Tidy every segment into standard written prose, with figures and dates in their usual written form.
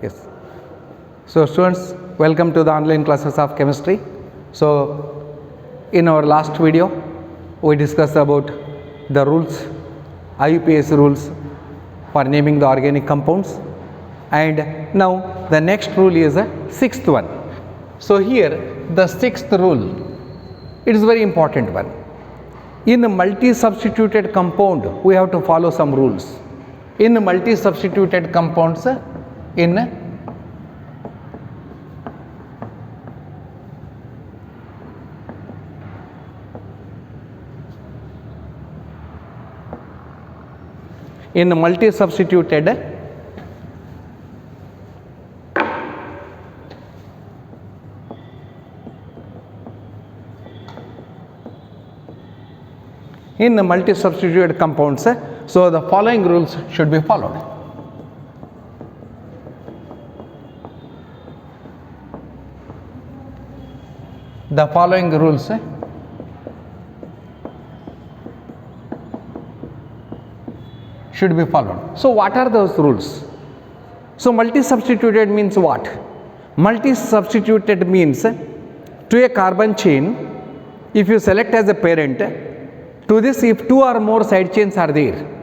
Yes. So students, welcome to the online classes of chemistry. So in our last video we discussed about the rules, IUPAC rules for naming the organic compounds, and now the next rule is a sixth one. So here the sixth rule, it is very important one. In a multi-substituted compound we have to follow some rules. In multi-substituted compounds, in multi-substituted compounds, so the following rules should be followed. The following rules should be followed. So what are those rules? So multi-substituted means what? Multi-substituted means to a carbon chain, if you select as a parent, to this if two or more side chains are there,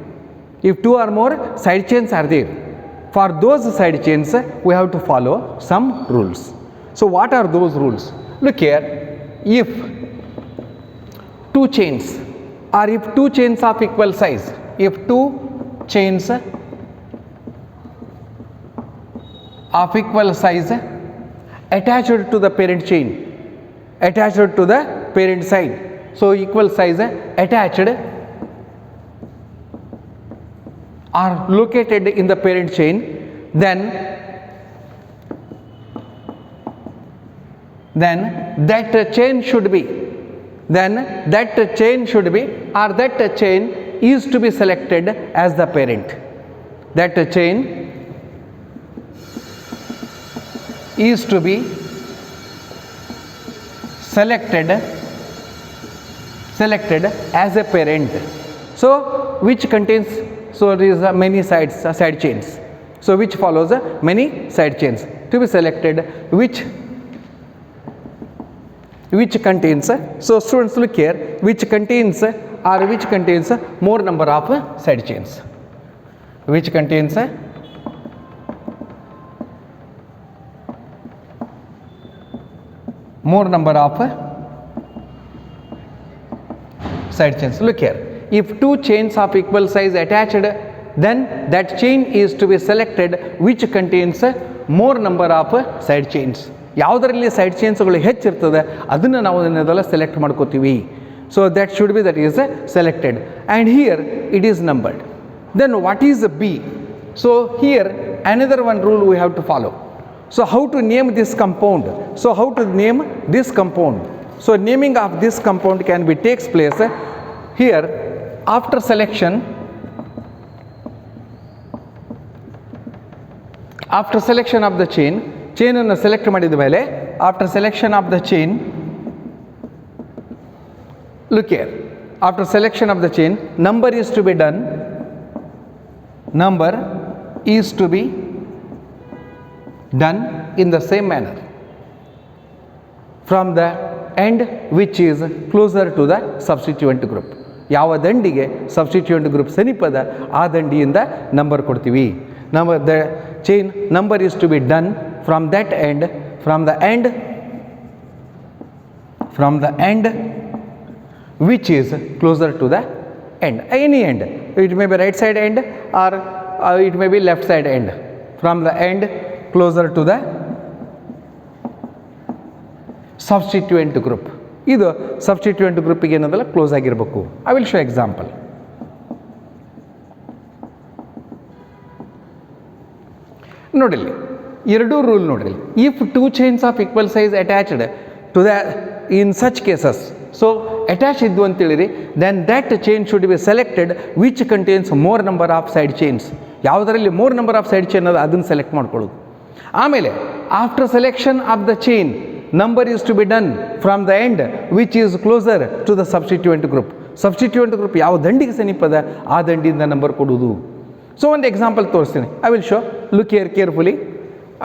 for those side chains we have to follow some rules. So what are those rules? Look here, if two chains or if two chains of equal size, if two chains of equal size attached to the parent chain, attached to the parent side, so equal size attached are located in the parent chain, then that chain should be, that chain is to be selected as the parent. That chain is to be selected as a parent. So which contains, so there is many side chains. So which follows many side chains to be selected, which contains, so students look here, which contains more number of side chains, which contains more number of side chains. Look here, if two chains of equal size attached, then that chain is to be selected which contains more number of side chains. ಯಾವುದರಲ್ಲಿ side ಚೈನ್ಸ್ಗಳು ಹೆಚ್ಚಿರ್ತದೆ ಅದನ್ನು ನಾವು ಅದನ್ನೆಲ್ಲ select ಮಾಡ್ಕೋತೀವಿ. So that should be, that is selected, and here it is numbered. Then what is be? So here another one rule we have to follow. So how to name this compound? So how to name this compound? So naming of this compound can be takes place here after selection. After selection of the chain ಅನ್ನು select ಮಾಡಿದ ಮೇಲೆ, after selection of the chain, look here, after selection of the chain, number is to be done in the same manner from the end which is closer to the substituent group. ಯಾವ ದಂಡಿಗೆ substituent group ಸಮೀಪದ ಆ ದಂಡಿಯಿಂದ number ಕೊಡ್ತೀವಿ. the chain number is to be done from that end, from the end which is closer to the end, any end. It may be right side end or it may be left side end. From the end closer to the substituent group. ಇದು substituent ಗ್ರೂಪಿಗೆ ಏನದಲ್ಲ close ಆಗಿರಬೇಕು. I will show example. ನೋಡಿಲ್ಲಿ ಎರಡು rule ನೋಡ್ರಿ. If two chains of equal size attached to the in such cases, so attach ಇದ್ದು ಅಂತೇಳಿರಿ, then that chain should be selected which contains more number of side chains. ಯಾವುದರಲ್ಲಿ more number of side chain ಅದ ಅದನ್ನು select ಮಾಡ್ಕೊಳ್ಳೋದು. ಆಮೇಲೆ after selection of the chain, number is to be done from the end which is closer to the substituent group. Substituent group ಯಾವ ದಂಡಿಗೆ ಸಮೀಪದ ಆ ದಂಡಿಯಿಂದ number ಕೊಡುವುದು. ಸೊ ಒಂದು ಎಕ್ಸಾಂಪಲ್ ತೋರಿಸ್ತೀನಿ. I will show, look here carefully.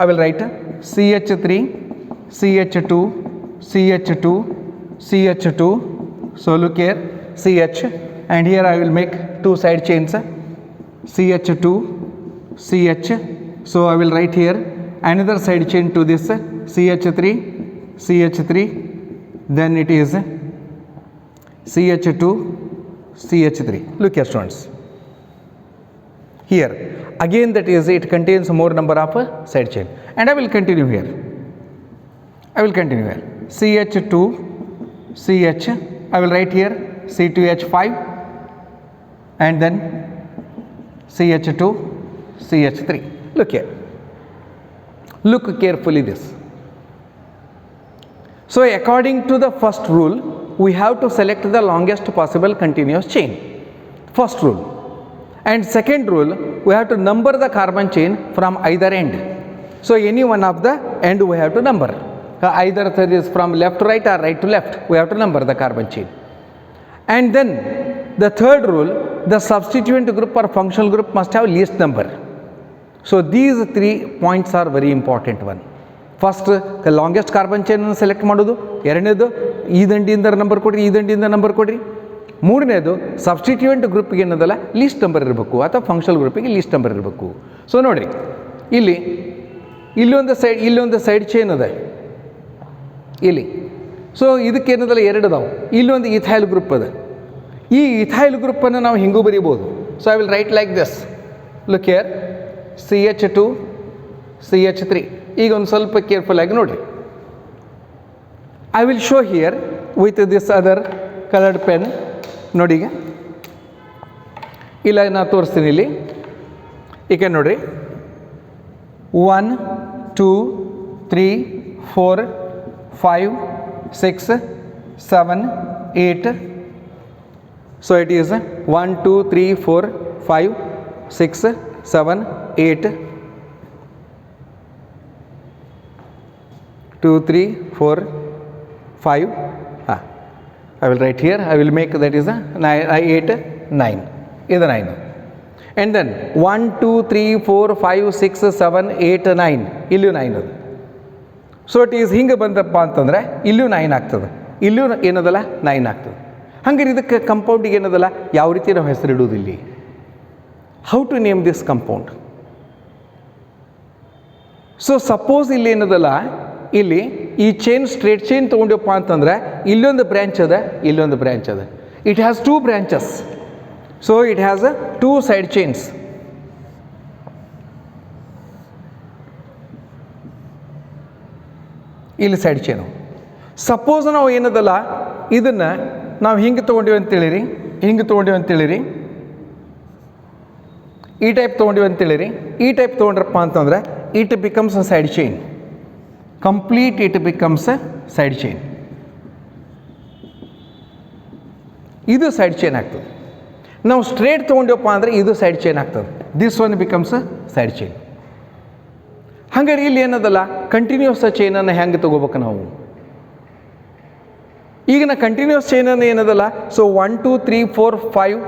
I will write CH3, CH2, CH2, CH2. So look here, CH, and here I will make two side chains, CH2, CH. So I will write here another side chain to this CH3, CH3, then it is CH2, CH3. Look here students, here again that is it contains more number of side chain, and I will continue here. CH2, CH, I will write here C2H5, and then CH2, CH3. Look here, look carefully this. So according to the first rule, we have to select the longest possible continuous chain, first rule. And second rule, we have to number the carbon chain from either end. So any one of the end we have to number. Either it is from left to right or right to left, we have to number the carbon chain. And then the third rule, the substituent group or functional group must have least number. So these 3 points are very important one. First, the longest carbon chain select ಮಾಡೋದು, ಎರಡನೇದು ಈ ದಂಡಿಯಿಂದ number ಕೊಡ್ರಿ, ಈ ದಂಡಿಯಿಂದ number ಕೊಡ್ರಿ, ಮೂರನೇದು substituent ಗ್ರೂಪ್ಗೆ ಏನದಲ್ಲ least number ಇರಬೇಕು ಅಥವಾ ಫಂಕ್ಷನಲ್ ಗ್ರೂಪಿಗೆ ಲೀಸ್ಟ್ ನಂಬರ್ ಇರಬೇಕು. ಸೊ ನೋಡಿರಿ, ಇಲ್ಲೊಂದು ಸೈಡ್ ಚೈನ್ ಅದ ಇಲ್ಲಿ. ಸೊ ಇದಕ್ಕೇನದಲ್ಲ ಎರಡು ಅದಾವೆ. ಇಲ್ಲೊಂದು ಇಥೈಲ್ ಗ್ರೂಪ್ ಅದ. ಈ ಇಥೈಲ್ ಗ್ರೂಪನ್ನು ನಾವು ಹಿಂಗೂ ಬರೀಬೋದು. So I will write like this. Look here, CH2, CH3. ಈಗ ಒಂದು ಸ್ವಲ್ಪ ಕೇರ್ಫುಲ್ ಆಗಿ ನೋಡಿರಿ. I will show here with this other coloured pen. ನೋಡಿ, ಇಲ್ಲ ನಾ ತೋರಿಸ್ತೀನಿ ಇಲ್ಲಿ. ಈಗ ನೋಡಿರಿ, 1 2 3 4 5 6 7 8. So it is 1 2 3 4 5 6 7 8 2 3 4 5. I will write here, I will make that is a 8 9. Is 9. And then 1 2 3 4 5 6 7 8 9. ಇಲ್ಲೂ 9 ಅದು. ಸೊ ಇಟ್ ಈಸ್ ಹಿಂಗೆ ಬಂದಪ್ಪ ಅಂತಂದರೆ ಇಲ್ಲೂ 9 ಆಗ್ತದೆ, ಇಲ್ಲೂ ಏನದಲ್ಲ 9 ಆಗ್ತದೆ. ಹಂಗಾರೆ ಇದಕ್ಕೆ ಕಂಪೌಂಡಿಗೆ ಏನದಲ್ಲ ಯಾವ ರೀತಿ ನಾವು ಹೆಸರಿಡುವುದಿಲ್ಲ. How to name this compound? So suppose ಇಲ್ಲಿ ಏನದಲ್ಲ, ಇಲ್ಲಿ ಈ ಚೈನ್ ಸ್ಟ್ರೇಟ್ ಚೈನ್ ತೊಗೊಂಡಪ್ಪ ಅಂತಂದರೆ ಇಲ್ಲೊಂದು ಬ್ರ್ಯಾಂಚ್ ಅದ, ಇಲ್ಲೊಂದು ಬ್ರ್ಯಾಂಚ್ ಅದ. It has 2 branches. So it has 2 side chains. ಇಲ್ಲಿ ಸೈಡ್ ಚೈನು. ಸಪೋಸ್ ನಾವು ಏನದಲ್ಲ ಇದನ್ನು ನಾವು ಹಿಂಗೆ ತೊಗೊಂಡಿವಿ ಅಂತೇಳಿರಿ, ಹಿಂಗೆ ತೊಗೊಂಡಿವಿ ಅಂತೇಳಿರಿ, ಈ ಟೈಪ್ ತೊಗೊಂಡಿವಿ ಅಂತೇಳಿರಿ, ಈ ಟೈಪ್ ತೊಗೊಂಡ್ರಪ್ಪ ಅಂತಂದರೆ it becomes a side chain. Complete it becomes a side chain. ಇದು ಸೈಡ್ ಚೈನ್ ಆಗ್ತದೆ. ನಾವು ಸ್ಟ್ರೇಟ್ ತೊಗೊಂಡಿವಪ್ಪ ಅಂದರೆ ಇದು ಸೈಡ್ ಚೈನ್ ಆಗ್ತದೆ. This one becomes a side chain. ಹಾಗಾದ್ರೆ ಇಲ್ಲಿ ಏನದಲ್ಲ ಕಂಟಿನ್ಯೂಸ್ ಚೈನನ್ನು ಹೆಂಗೆ ತೊಗೋಬೇಕು ನಾವು? ಈಗ ನಾ ಕಂಟಿನ್ಯೂಸ್ ಚೈನನ್ನು ಏನದಲ್ಲ, ಸೊ 1 2 3 4 5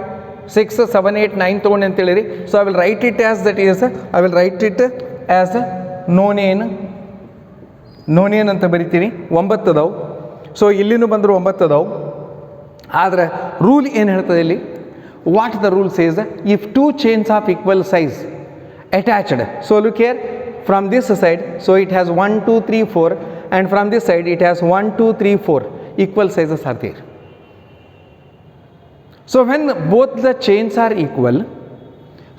6 7 8 9 ತೊಗೊಂಡು ಅಂತೇಳಿರಿ. So I will write it as that is, I will write it as nonane ಅಂತ ಬರಿತೀನಿ. 9 ಅದಾವು. ಸೊ ಇಲ್ಲಿನೂ ಬಂದರೂ 9 ಅದಾವು. ಆದರೆ ರೂಲ್ ಏನು ಹೇಳ್ತದೆ ಇಲ್ಲಿ? What the rule says, if 2 chains of equal size attached. So look here, from this side, so it has 1 2 3 4, and from this side it has 1 2 3 4 equal sizes are there. So when both the chains are equal,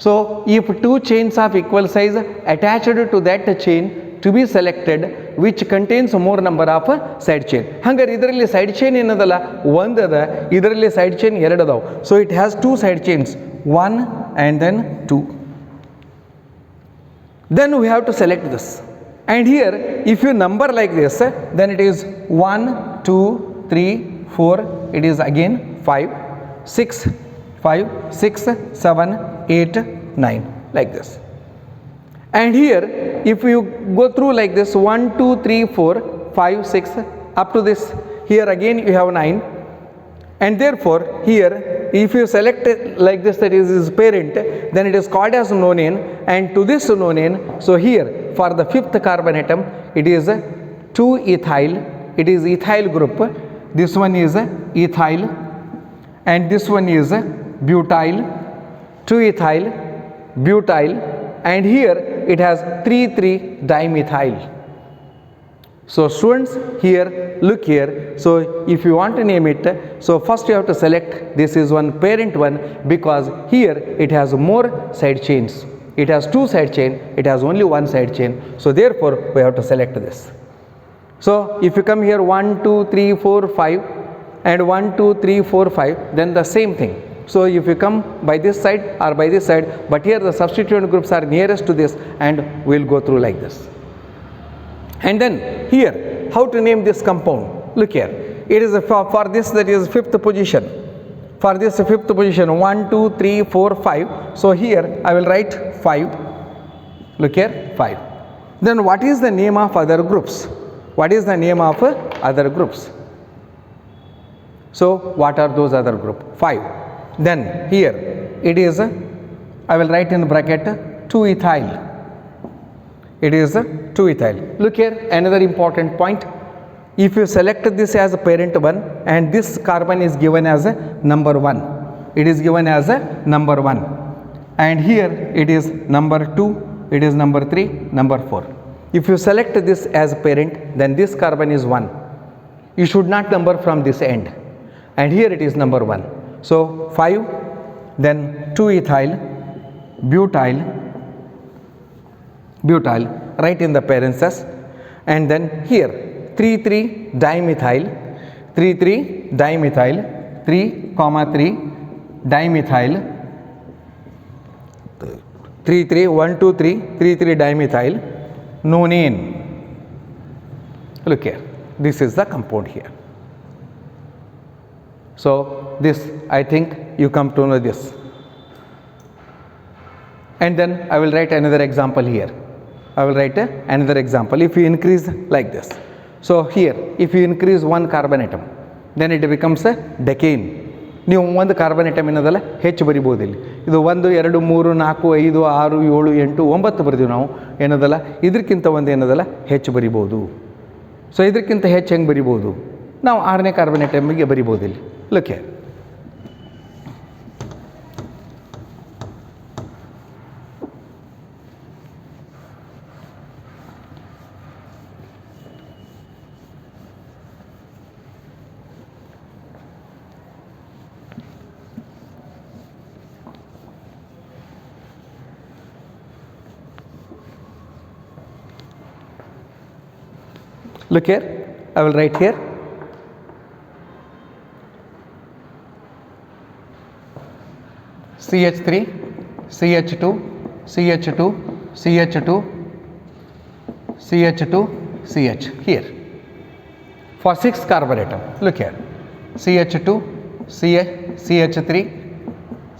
so if 2 chains of equal size attached to that chain to be selected which contains more number of side chain. ಹಂಗಾರೆ ಇದರಲ್ಲಿ side chain ಏನದಲ್ಲ ಒಂದು ಅದ, ಇದರಲ್ಲಿ side chain 2 ಅದಾವು. So it has 2 side chains, 1 and then 2. Then we have to select this, and here if you number like this, then it is 1 2 3 4, it is again 5 6 5 6 7 8 9 like this. And here if you go through like this 1 2 3 4 5 6 up to this, here again you have 9, and therefore here if you select it like this, that is his parent, then it is called as nonane, and to this nonane, so here for the fifth carbon atom, it is 2-ethyl. It is ethyl group. This one is ethyl, and this one is butyl. 2-ethyl, butyl, and here it has 3,3-dimethyl. So students, here look here. So if you want to name it, so first you have to select this is one parent one, because here it has more side chains. It has 2 side chain, it has only 1 side chain. So therefore we have to select this. So if you come here 1, 2, 3, 4, 5 and 1, 2, 3, 4, 5, then the same thing. So if you come by this side or by this side, but here the substituent groups are nearest to this, and we will go through like this. And then here, how to name this compound? Look here, it is for this, that is fifth position. For this fifth position, 1, 2, 3, 4, 5. So here I will write 5. Look here, 5. Then what is the name of other groups? What is the name of other groups? So what are those other group? 5. Then here it is, I will write in bracket 2-ethyl. It is 2-ethyl. Look here, another important point. If you select this as a parent 1 and this carbon is given as a number 1, it is given as a number 1, and here it is number 2, it is number 3, number 4. If you select this as a parent, then this carbon is 1. You should not number from this end, and here it is number 1. So 5, then 2-ethyl, butyl, write in the parentheses, and then here 3,3-dimethyl, 3,3-dimethyl, 3,3-dimethyl, 3,3-1,2,3,3,3-dimethyl, nonane. Look here, this is the compound here. So this, I think you come to know this. And then I will write another example here. I will write another example. If you increase like this, so here if you increase 1 carbon atom, then it becomes a decane. ನೀವು ಒಂದು carbon atom ಏನದಲ್ಲ ಹೆಚ್ಚು ಬರಿಬೋದು. ಇಲ್ಲಿ ಇದು 1, 2, 3, 4, 5, 6, 7, 8, 9 ಬರ್ತೀವಿ ನಾವು ಏನದಲ್ಲ. ಇದಕ್ಕಿಂತ ಒಂದು ಏನದಲ್ಲ ಹೆಚ್ಚು ಬರಿಬೋದು. ಸೊ ಇದಕ್ಕಿಂತ ಹೆಚ್ಚು ಹೆಂಗೆ ಬರಿಬೋದು? ನಾವು 6ನೇ ಕಾರ್ಬನ್ ಐಟಮ್ಗೆ ಬರಿಬೋದು ಇಲ್ಲಿ. Look here. Look here, I will write here. CH3, CH2, CH2, CH2, CH2, CH here. For 6 carbon atom, look here. CH2, CH3,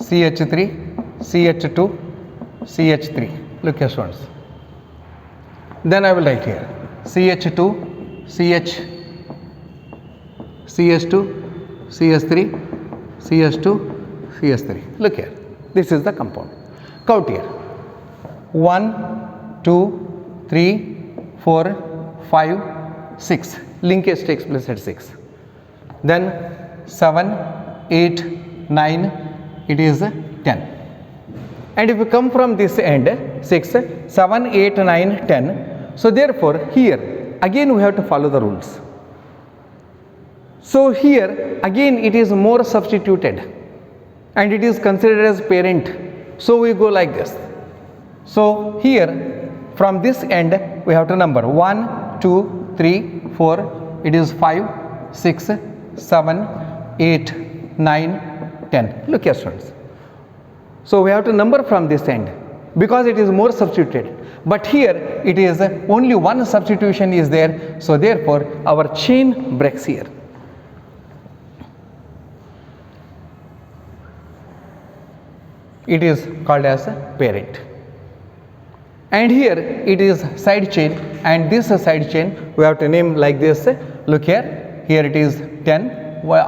CH3, CH2, CH3. Look here, students. Then I will write here CH2, CH, CH2, CH3, CH2, CH3. Look here, this is the compound. Count here. 1, 2, 3, 4, 5, 6. Linkage takes place at 6. Then 7, 8, 9, it is 10. And if you come from this end, 6, 7, 8, 9, 10. So therefore here again we have to follow the rules. So here again it is more substituted and it is considered as parent. So we go like this. So here from this end we have to number 1, 2, 3, 4, it is 5, 6, 7, 8, 9, 10. Look here, students. So we have to number from this end because it is more substituted. But here it is only 1 substitution is there, so therefore our chain breaks here. It is called as a parent. And here it is side chain, and this side chain we have to name like this. Look here, here it is 10,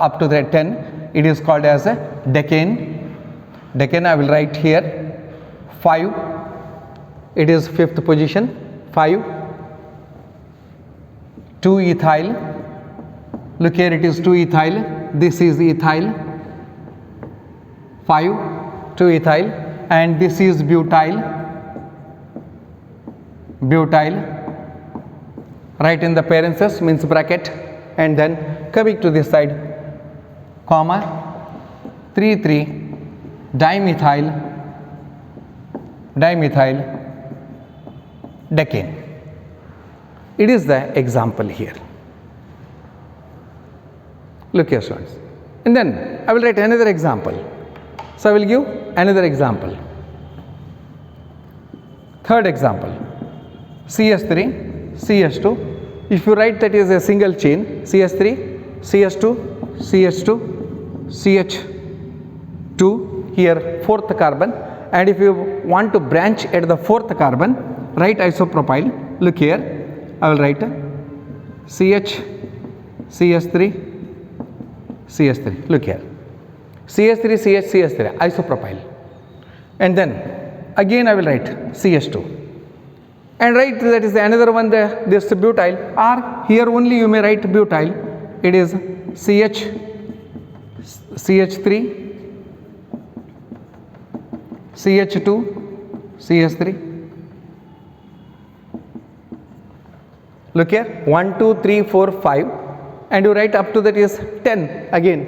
up to the 10, it is called as a decane. Decane I will write here 5. It is 5th position, 5, 2-ethyl, look here, it is 2-ethyl, this is ethyl, 5, 2-ethyl, and this is butyl, write in the parenthesis, means bracket, and then coming to this side, comma, 3,3-dimethyl, decane. It is the example here. Look here, students. And then I will write another example. So I will give another example. Third example, CS3, CS2. If you write that is a single chain, CS3, CS2, CH2, CH2, here fourth carbon. And if you want to branch at the fourth carbon, write isopropyl. Look here, I will write CH, CS3, CS3. Look here, CS3, CH, CS3, isopropyl. And then again I will write CH2. And write that is another one, this butyl, or here only you may write butyl. It is CH, CH3, CH2, CH3. Look here, 1, 2, 3, 4, 5, and you write up to that is 10 again,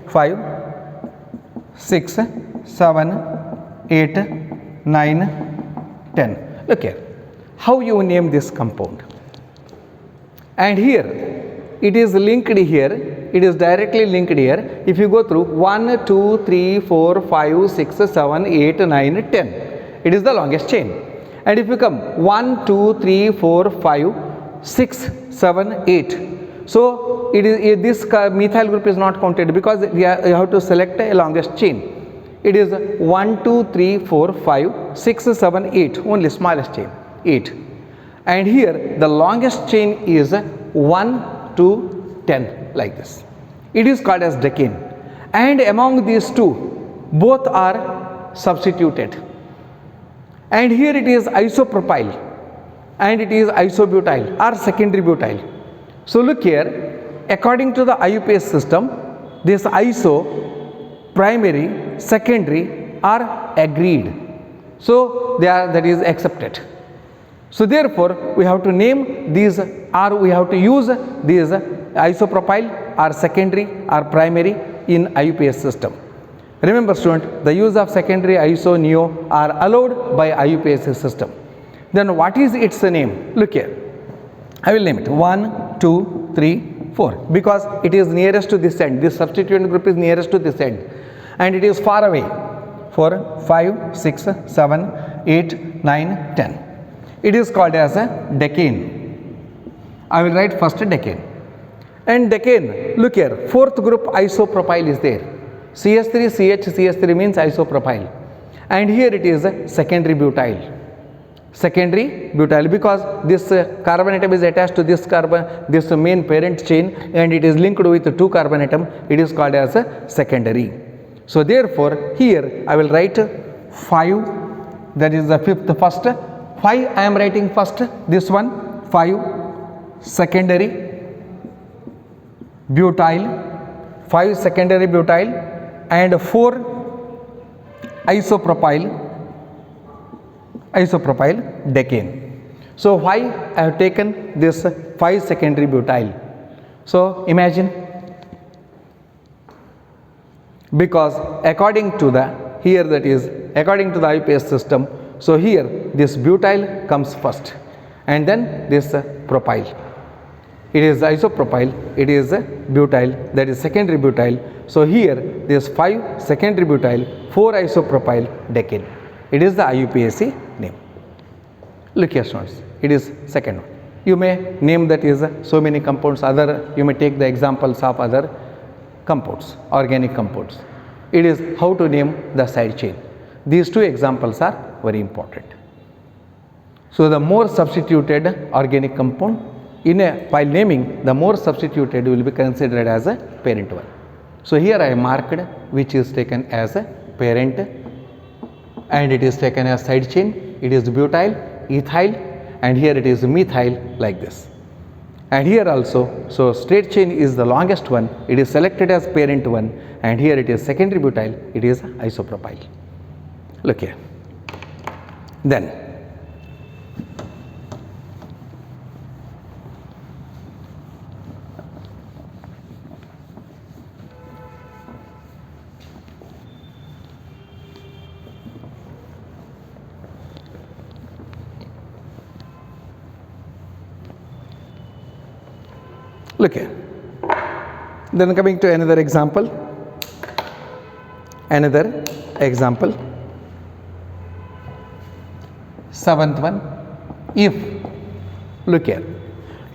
5, 6, 7, 8, 9, 10. Look here, how you name this compound. And here, it is linked here, it is directly linked here. If you go through 1, 2, 3, 4, 5, 6, 7, 8, 9, 10, it is the longest chain. And if you come 1, 2, 3, 4, 5, 6, 7, 8. So it is this methyl group is not counted because you have to select a longest chain. It is 1, 2, 3, 4, 5, 6, 7, 8, only smallest chain, 8. And here the longest chain is 1 to 10, like this. It is called as decane. And among these two, both are substituted. And here it is isopropyl and it is isobutyl or secondary butyl. So look here, according to the IUPAC system, this iso, primary, secondary are agreed. So they are, that is accepted. So therefore we have to name these, or we have to use these isopropyl or secondary or primary in IUPAC system. Remember student, the use of secondary, iso, neo are allowed by IUPAC system. Then what is its name? Look here, I will name it 1, 2, 3, 4 because it is nearest to this end. This substituent group is nearest to this end and it is far away. 4, 5, 6, 7, 8, 9, 10. It is called as a decane. I will write first decane. And decane, look here, fourth group isopropyl is there. CS3, CH, CS3 means isopropyl. And here it is a secondary butyl. Secondary butyl because this carbon atom is attached to this carbon, this main parent chain, and it is linked with 2 carbon atom. It is called as a secondary. So therefore here I will write 5, that is the fifth first. 5 I am writing first, this one 5 secondary butyl, 5 secondary butyl and 4 isopropyl decane. So why I have taken this 5 secondary butyl? So imagine, because according to the here that is according to the IUPAC system, so here this butyl comes first and then this propyl. It is isopropyl, it is butyl, that is secondary butyl. So here this 5 secondary butyl, 4 isopropyl decane. It is the IUPAC name. Look here students, it is second one. You may name that is so many compounds, other you may take the examples of other compounds, organic compounds. It is how to name the side chain. These two examples are very important. So the more substituted organic compound, while naming, the more substituted will be considered as a parent one. So here I marked which is taken as a parent and it is taken as side chain. It is butyl, ethyl, and here it is methyl like this. And here also, so straight chain is the longest one, it is selected as parent one, and here it is secondary butyl, it is isopropyl. Look here. Then look here. Then coming to another example. Seventh one. If, look here,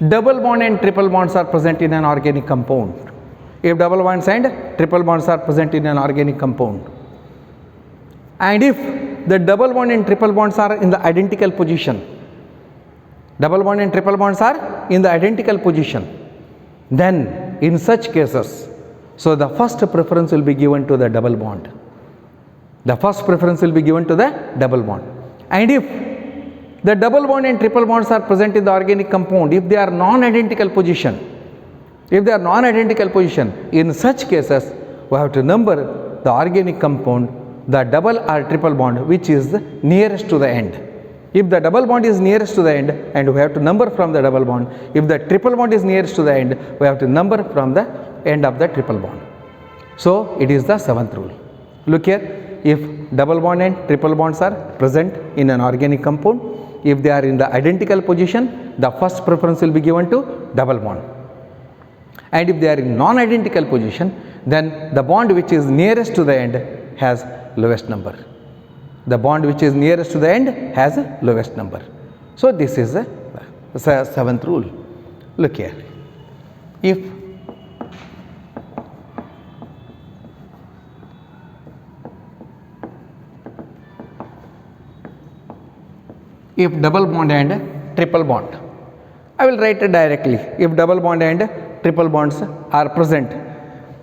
double bond and triple bonds are present in an organic compound. If double bonds and triple bonds are present in an organic compound, and if the double bond and triple bonds are in the identical position, double bond and triple bonds are in the identical position, then in such cases, so the first preference will be given to the double bond. The first preference will be given to the double bond. And if the double bond and triple bonds are present in the organic compound, if they are non-identical position, in such cases we have to number the organic compound, the double or triple bond which is nearest to the end. If the double bond is nearest to the end, and we have to number from the double bond. If the triple bond is nearest to the end, we have to number from the end of the triple bond. So it is the seventh rule. Look here, if double bond and triple bonds are present in an organic compound, if they are in the identical position, the first preference will be given to double bond. And if they are in non-identical position, then the bond which is nearest to the end has lowest number. The bond which is nearest to the end has a lowest number. So this is the seventh rule. Look here. If double bond and triple bond, I will write it directly. If double bond and triple bonds are present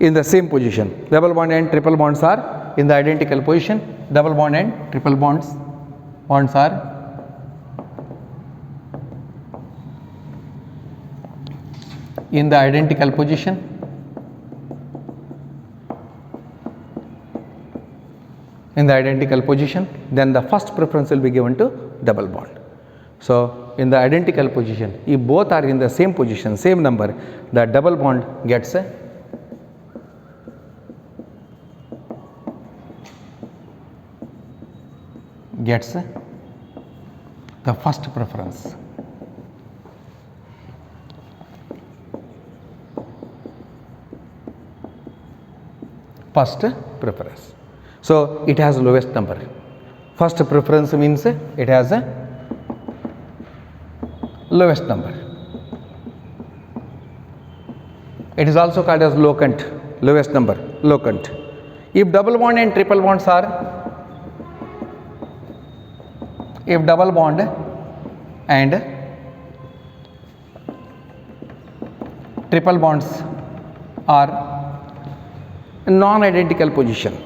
in the same position, double bond and triple bonds are in the identical position, double bond and triple bonds are in the identical position, then the first preference will be given to double bond. So in the identical position, if both are in the same position, same number, the double bond gets the first preference. So it has lowest number. First preference means it has a lowest number. It is also called as locant, lowest number, locant. If double bond and triple bonds are, if double bond and triple bonds are in non-identical position,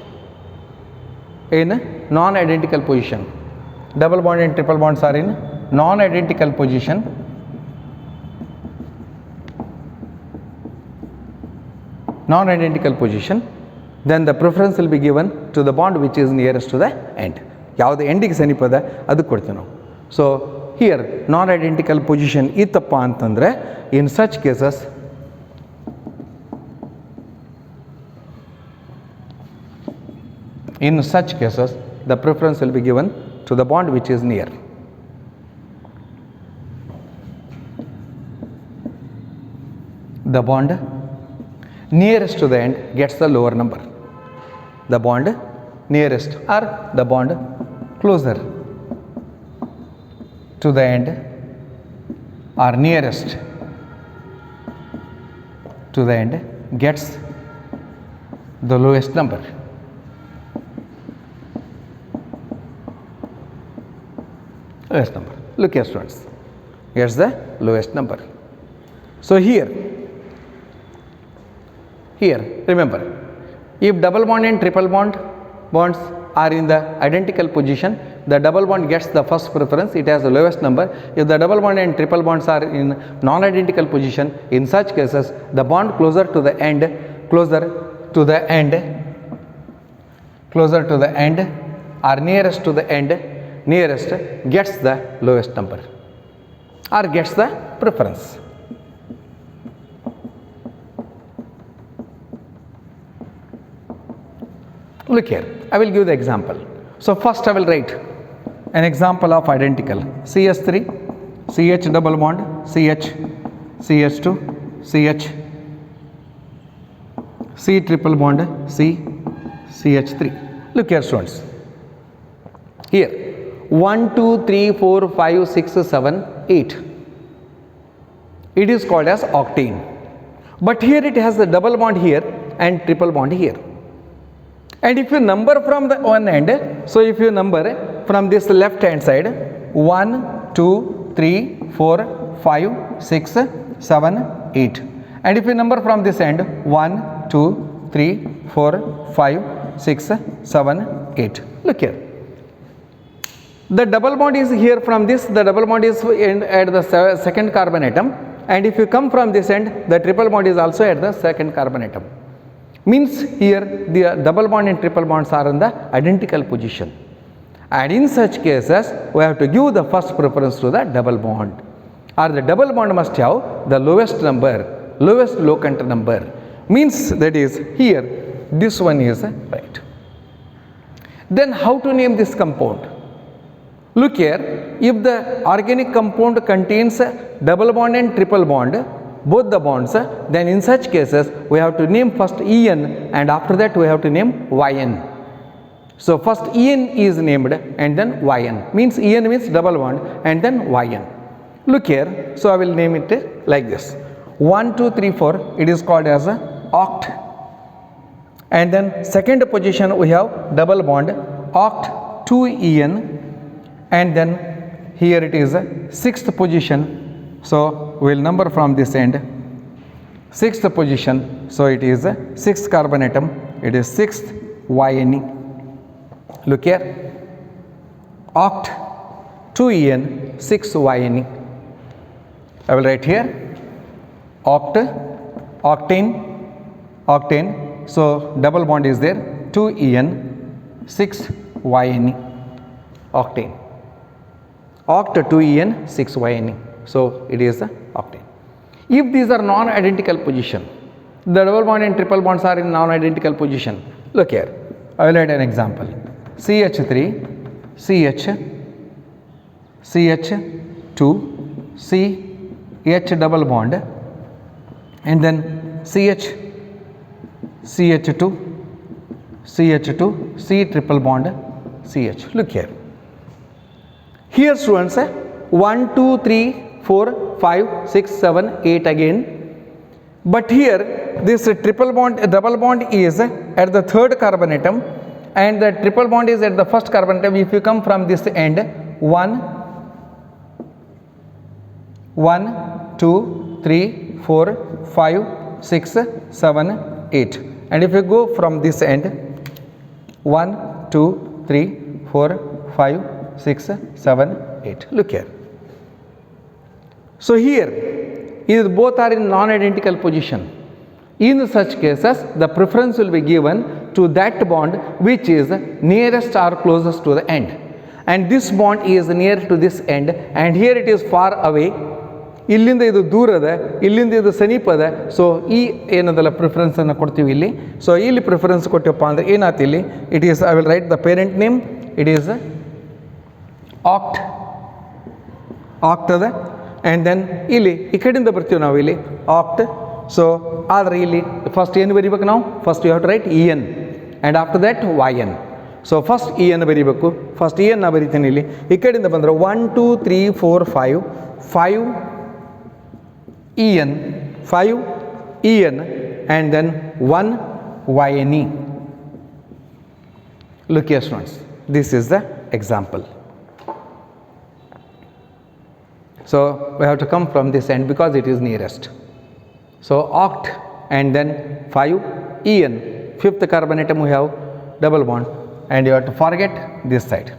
double bond and triple bonds are in non-identical position, then the preference will be given to the bond which is nearest to the end. ಯಾವುದು ಎಂಡಿಗೆ ಸಮೀಪದ ಅದು ಕೊಡ್ತೀವಿ ನಾವು. So here non identical position ಇತ್ತಪ್ಪ ಅಂತಂದರೆ ಇನ್ such cases the preference will be given to the bond which is near. The bond nearest to the end gets the lower number. The bond nearest or the bond closer to the end or nearest to the end gets the lowest number. Look here students, here's the lowest number. So here remember, if double bond and triple bonds are in the identical position, the double bond gets the first preference, it has the lowest number. If the double bond and triple bonds are in non-identical position, in such cases the bond closer to the end or nearest to the end gets the lowest number or gets the preference. Look here, I will give the example. So first I will write an example of identical CH3, CH double bond, CH, CH2, CH, C triple bond, C, CH3. Look here students, here 1, 2, 3, 4, 5, 6, 7, 8. It is called as octane. But here it has the double bond here and triple bond here. And if you number from the one end, so if you number from this left hand side 1, 2, 3, 4, 5, 6, 7, 8. And if you number from this end 1, 2, 3, 4, 5, 6, 7, 8. Look here. The double bond is here from this, the double bond is at the second carbon atom, and if you come from this end, the triple bond is also at the second carbon atom. Means here the double bond and triple bonds are in the identical position. And in such cases, we have to give the first preference to the double bond. Or the double bond must have the lowest number, lowest locant number. Means that is here, this one is right. Then how to name this compound? Look here, if the organic compound contains double bond and triple bond, both the bonds, then in such cases we have to name first En and after that we have to name Yn. So first En is named and then Yn. Means En means double bond and then Yn. Look here, so I will name it like this. 1, 2, 3, 4, it is called as oct. And then second position we have double bond oct 2En. And then here it is sixth position, so we will number from this end, sixth position, so it is sixth carbon atom, it is sixth Yne. Look here, oct 2En 6 Yne. I will write here octane, so double bond is there 2En 6 Yne, octane. Oct 2En 6 Yne. So it is the octane. If these are non-identical position, the double bond and triple bonds are in non-identical position. Look here, I will write an example. CH3, CH, CH2, CH double bond, and then CH, CH2, CH2, C triple bond, CH. Look here. Here students, 1, 2, 3, 4, 5, 6, 7, 8 again. But here this triple bond, double bond is at the third carbon atom and the triple bond is at the first carbon atom. If you come from this end, 1, 2, 3, 4, 5, 6, 7, 8. And if you go from this end, 1, 2, 3, 4, 5, 6, 7, 8. Look here. So here, if both are in non-identical position, in such cases, the preference will be given to that bond which is nearest or closest to the end. And this bond is near to this end, and here it is far away. ಇಲ್ಲಿಂದ ಇದು ದೂರದ, ಇಲ್ಲಿಂದ ಇದು ಸಮೀಪದ. So ಈ ಏನದಲ್ಲ ಪ್ರಿಫರೆನ್ಸನ್ನು ಕೊಡ್ತೀವಿ ಇಲ್ಲಿ. ಸೊ ಇಲ್ಲಿ ಪ್ರಿಫರೆನ್ಸ್ ಕೊಟ್ಟಪ್ಪ ಅಂದರೆ ಏನಾಯ್ತು ಇಲ್ಲಿ, it is, I will right the parent name, it is act ಅದ. ಆ್ಯಂಡ್ ದೆನ್ ಇಲ್ಲಿ ಈ ಕಡೆಯಿಂದ ಬರ್ತೀವಿ ನಾವು ಇಲ್ಲಿ ಆಕ್ಟ್. ಸೊ ಆದರೆ ಇಲ್ಲಿ ಫಸ್ಟ್ ಏನು ಬರೀಬೇಕು ನಾವು, first you have to write En and after that Yn. So first En ಬರೀಬೇಕು, ಫಸ್ಟ್ En ನಾ ಬರೀತೀನಿ ಇಲ್ಲಿ. ಈ ಕಡೆಯಿಂದ ಬಂದರೆ 1, 2, 3, 4, 5 En and then 1 Yne. Look here students, this is the example. So we have to come from this end because it is nearest. So oct and then 5 En, fifth carbon atom we have double bond, and you have to forget this side.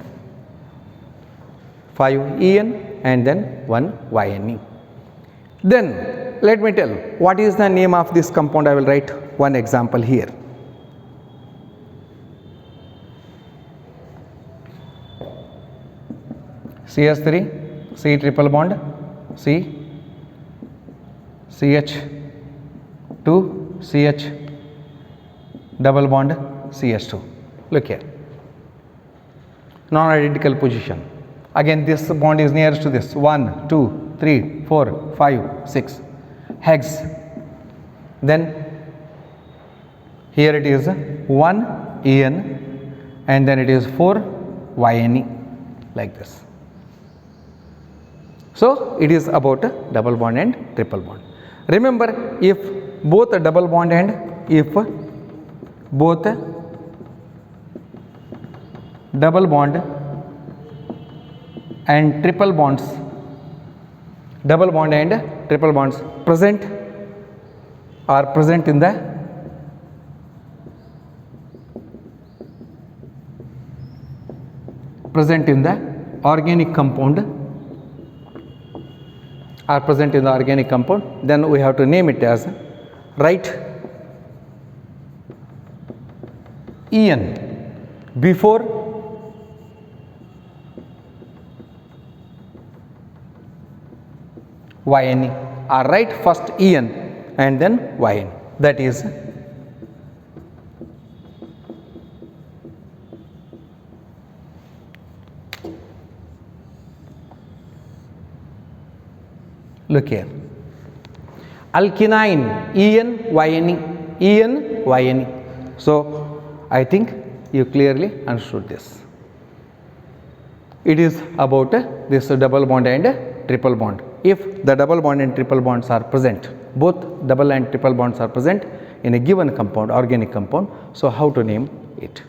5 En and then 1 Yne. Then let me tell what is the name of this compound. I will write one example here. CH3, C triple bond, C, CH2, CH double bond, CH2. Look here. Non-identical position. Again this bond is nearest to this. 1, 2, 3, 4, 5, 6. Hex. Then here it is 1 En and then it is 4 Yne like this. So it is about a double bond and triple bond. Remember, if both a double bond and if both double bond and triple bonds, double bond and triple bonds present are present in the organic compound, are present in the organic compound, then we have to name it as, write En before Yne, or write first En and then Yne. That is look here, alkyne En Yne. So I think you clearly understood this. It is about this double bond and triple bond. If the double bond and triple bonds are present, both double and triple bonds are present in a given compound, organic compound, so how to name it?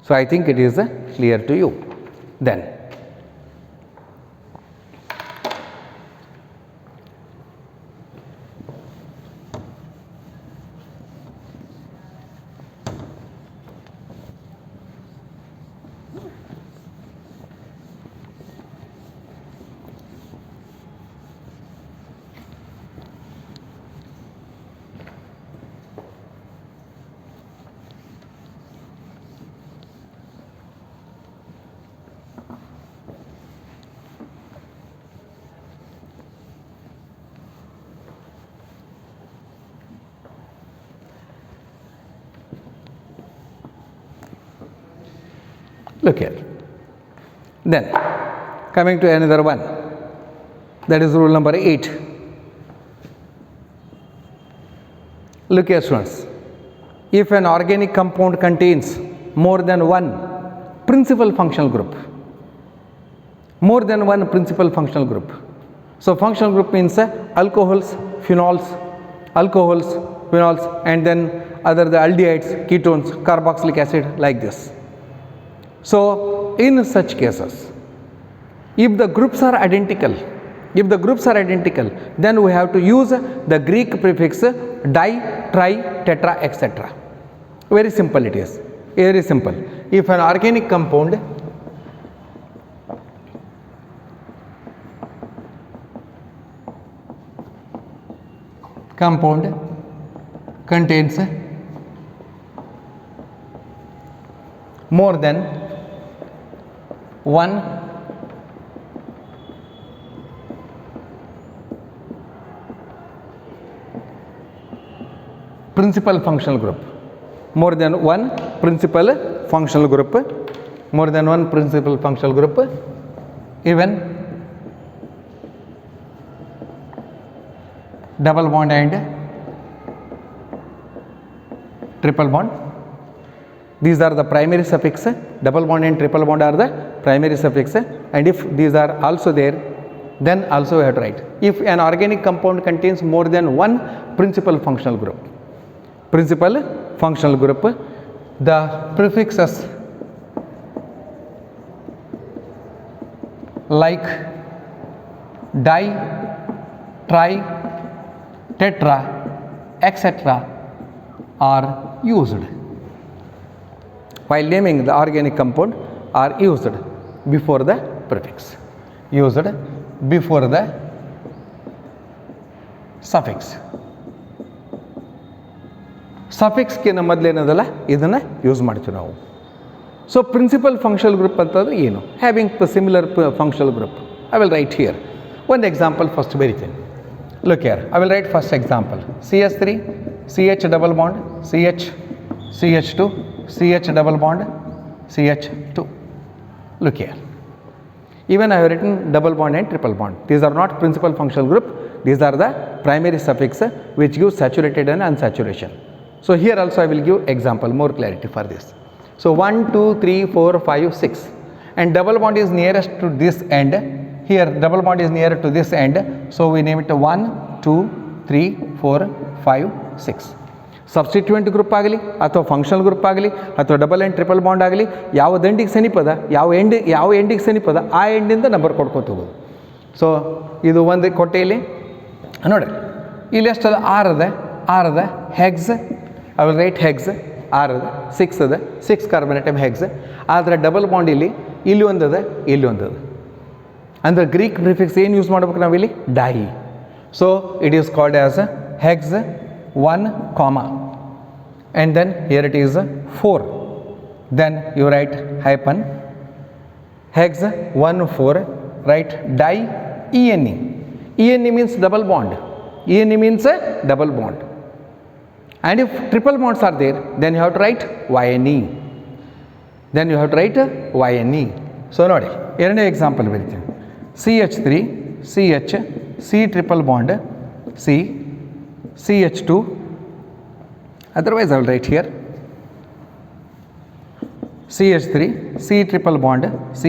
So I think it is clear to you. Then look here. Then coming to another one, that is rule number 8. Look here students, if an organic compound contains more than one principal functional group, more than one principal functional group. So functional group means alcohols, phenols, and then other the aldehydes, ketones, carboxylic acid, like this. So in such cases, if the groups are identical, then we have to use the Greek prefix di, tri, tetra, etc. Very simple it is, very simple. If an organic compound contains more than one principal functional group, more than one principal functional group, even double bond and triple bond. These are the primary suffix, double bond and triple bond are the primary suffix, and if these are also there, then also we have to write. If an organic compound contains more than one principal functional group, the prefixes like di, tri, tetra, etc. are used while naming the organic compound, are used before the prefix used before the suffix. ಸಫಿಕ್ಸ್ಗಿನ ಮೊದಲೇನದಲ್ಲ ಇದನ್ನು use ಮಾಡ್ತೀವಿ ನಾವು. So principal functional group ಅಂತಂದ್ರೆ ಏನು? Having similar functional group. I will write here ಒಂದು example first ಬರೀತೀನಿ. Look here, I will write first example. CH3 CH double bond CH2 CH double bond CH2. Look here, even I have written double bond and triple bond. These are not principal functional group. These are the primary suffix which gives saturated and unsaturation. So here also I will give example, more clarity for this. So 1 2 3 4 5 6 and double bond is nearest to this end. Here double bond is nearer to this end, so we name it 1 2 3 4 5 6. Substituent group ಆಗಲಿ ಅಥವಾ functional group ಆಗಲಿ ಅಥವಾ double and triple bond ಆಗಲಿ, ಯಾವ ಎಂಡಿಗೆ ಸಮೀಪದ ಯಾವ ಎಂಡಿಗೆ ಸಮೀಪದ ಆ ಎಂಡಿಂದ ನಂಬರ್ ಕೊಡ್ಕೊತ ಹೋಗೋದು. ಸೊ ಇದು ಒಂದು ಕೊಟ್ಟೆ ಇಲ್ಲಿ ನೋಡಿರಿ, ಇಲ್ಲಿ ಎಷ್ಟದ 6 ಅದ ಹೆಗ್ಸ್. ಐ ವಿಲ್ ರೈಟ್ ಹೆಗ್ಸ್ 6 ಅದ, 6 ಅದ, 6 ಕಾರ್ಬನ್ ಆಟಮ್ ಹೆಗ್ಸ್. ಆದರೆ ಡಬಲ್ ಬಾಂಡ್ ಇಲ್ಲಿ ಒಂದದ, ಇಲ್ಲಿ ಒಂದದ. ಅಂದರೆ ಗ್ರೀಕ್ ಪ್ರಿಫಿಕ್ಸ್ ಏನು ಯೂಸ್ ಮಾಡ್ಬೇಕು ನಾವಿಲ್ಲಿ? Di. So it is called as hex 1 comma, and then here it is 4. Then you write hyphen hex 1 4, write di ene. Ene means double bond. Ene means a double bond. And if triple bonds are there, then you have to write yne. Then you have to write yne. So ನೋಡಿ ಎರಡನೇ example ಬರೀತೀನಿ. CH3 CH C triple bond C CH2, otherwise I will write here CH3 C triple bond C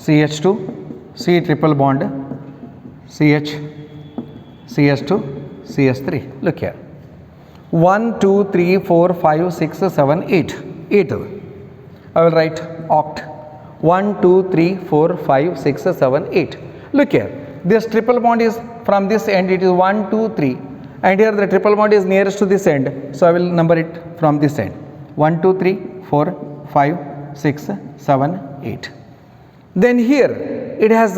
CH2 C triple bond CH CH2 CH3. Look here, 1 2 3 4 5 6 7 8. 8 I will write oct 1 2 3 4 5 6 7 8. Look here, this triple bond is from this end, it is 1 2 3, and here the triple bond is nearest to this end, so I will number it from this end. 1 2 3 4 5 6 7 8. Then here it has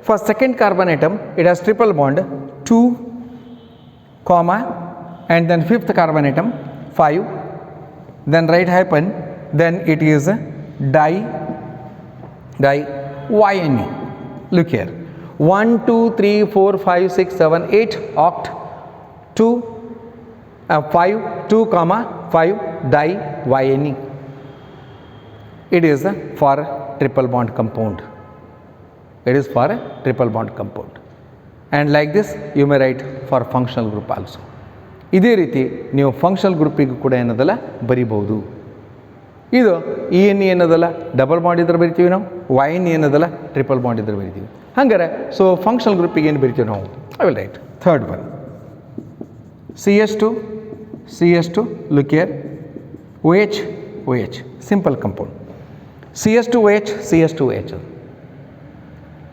for second carbon atom it has triple bond 2 comma, and then fifth carbon atom 5, then right hyphen, then it is di yne. Look here, 1 2 3 4 5 6 7 8 oct 2 5 2 comma 5 di yne. It is for triple bond compound. It is for triple bond compound. And like this you may write for functional group also. ಇದೇ ರೀತಿ ನೀವು functional ಗ್ರೂಪಿಗೂ ಕೂಡ ಏನದಲ್ಲ ಬರಿಬಹುದು. ಇದು ENE ಏನದಲ್ಲ double bond ಇದ್ರೆ ಬರಿತೀವಿ ನಾವು, YNE ಏನದಲ್ಲ ಟ್ರಿಪಲ್ ಬಾಂಡ್ ಇದ್ರೆ ಬರಿತೀವಿ. ಹಂಗಾರೆ ಸೊ ಫಂಕ್ಷನಲ್ ಗ್ರೂಪಿಗೆ ಏನು ಬರಿತೀವಿ ನಾವು? I will write third one CH2 look here OH simple compound. CH2OH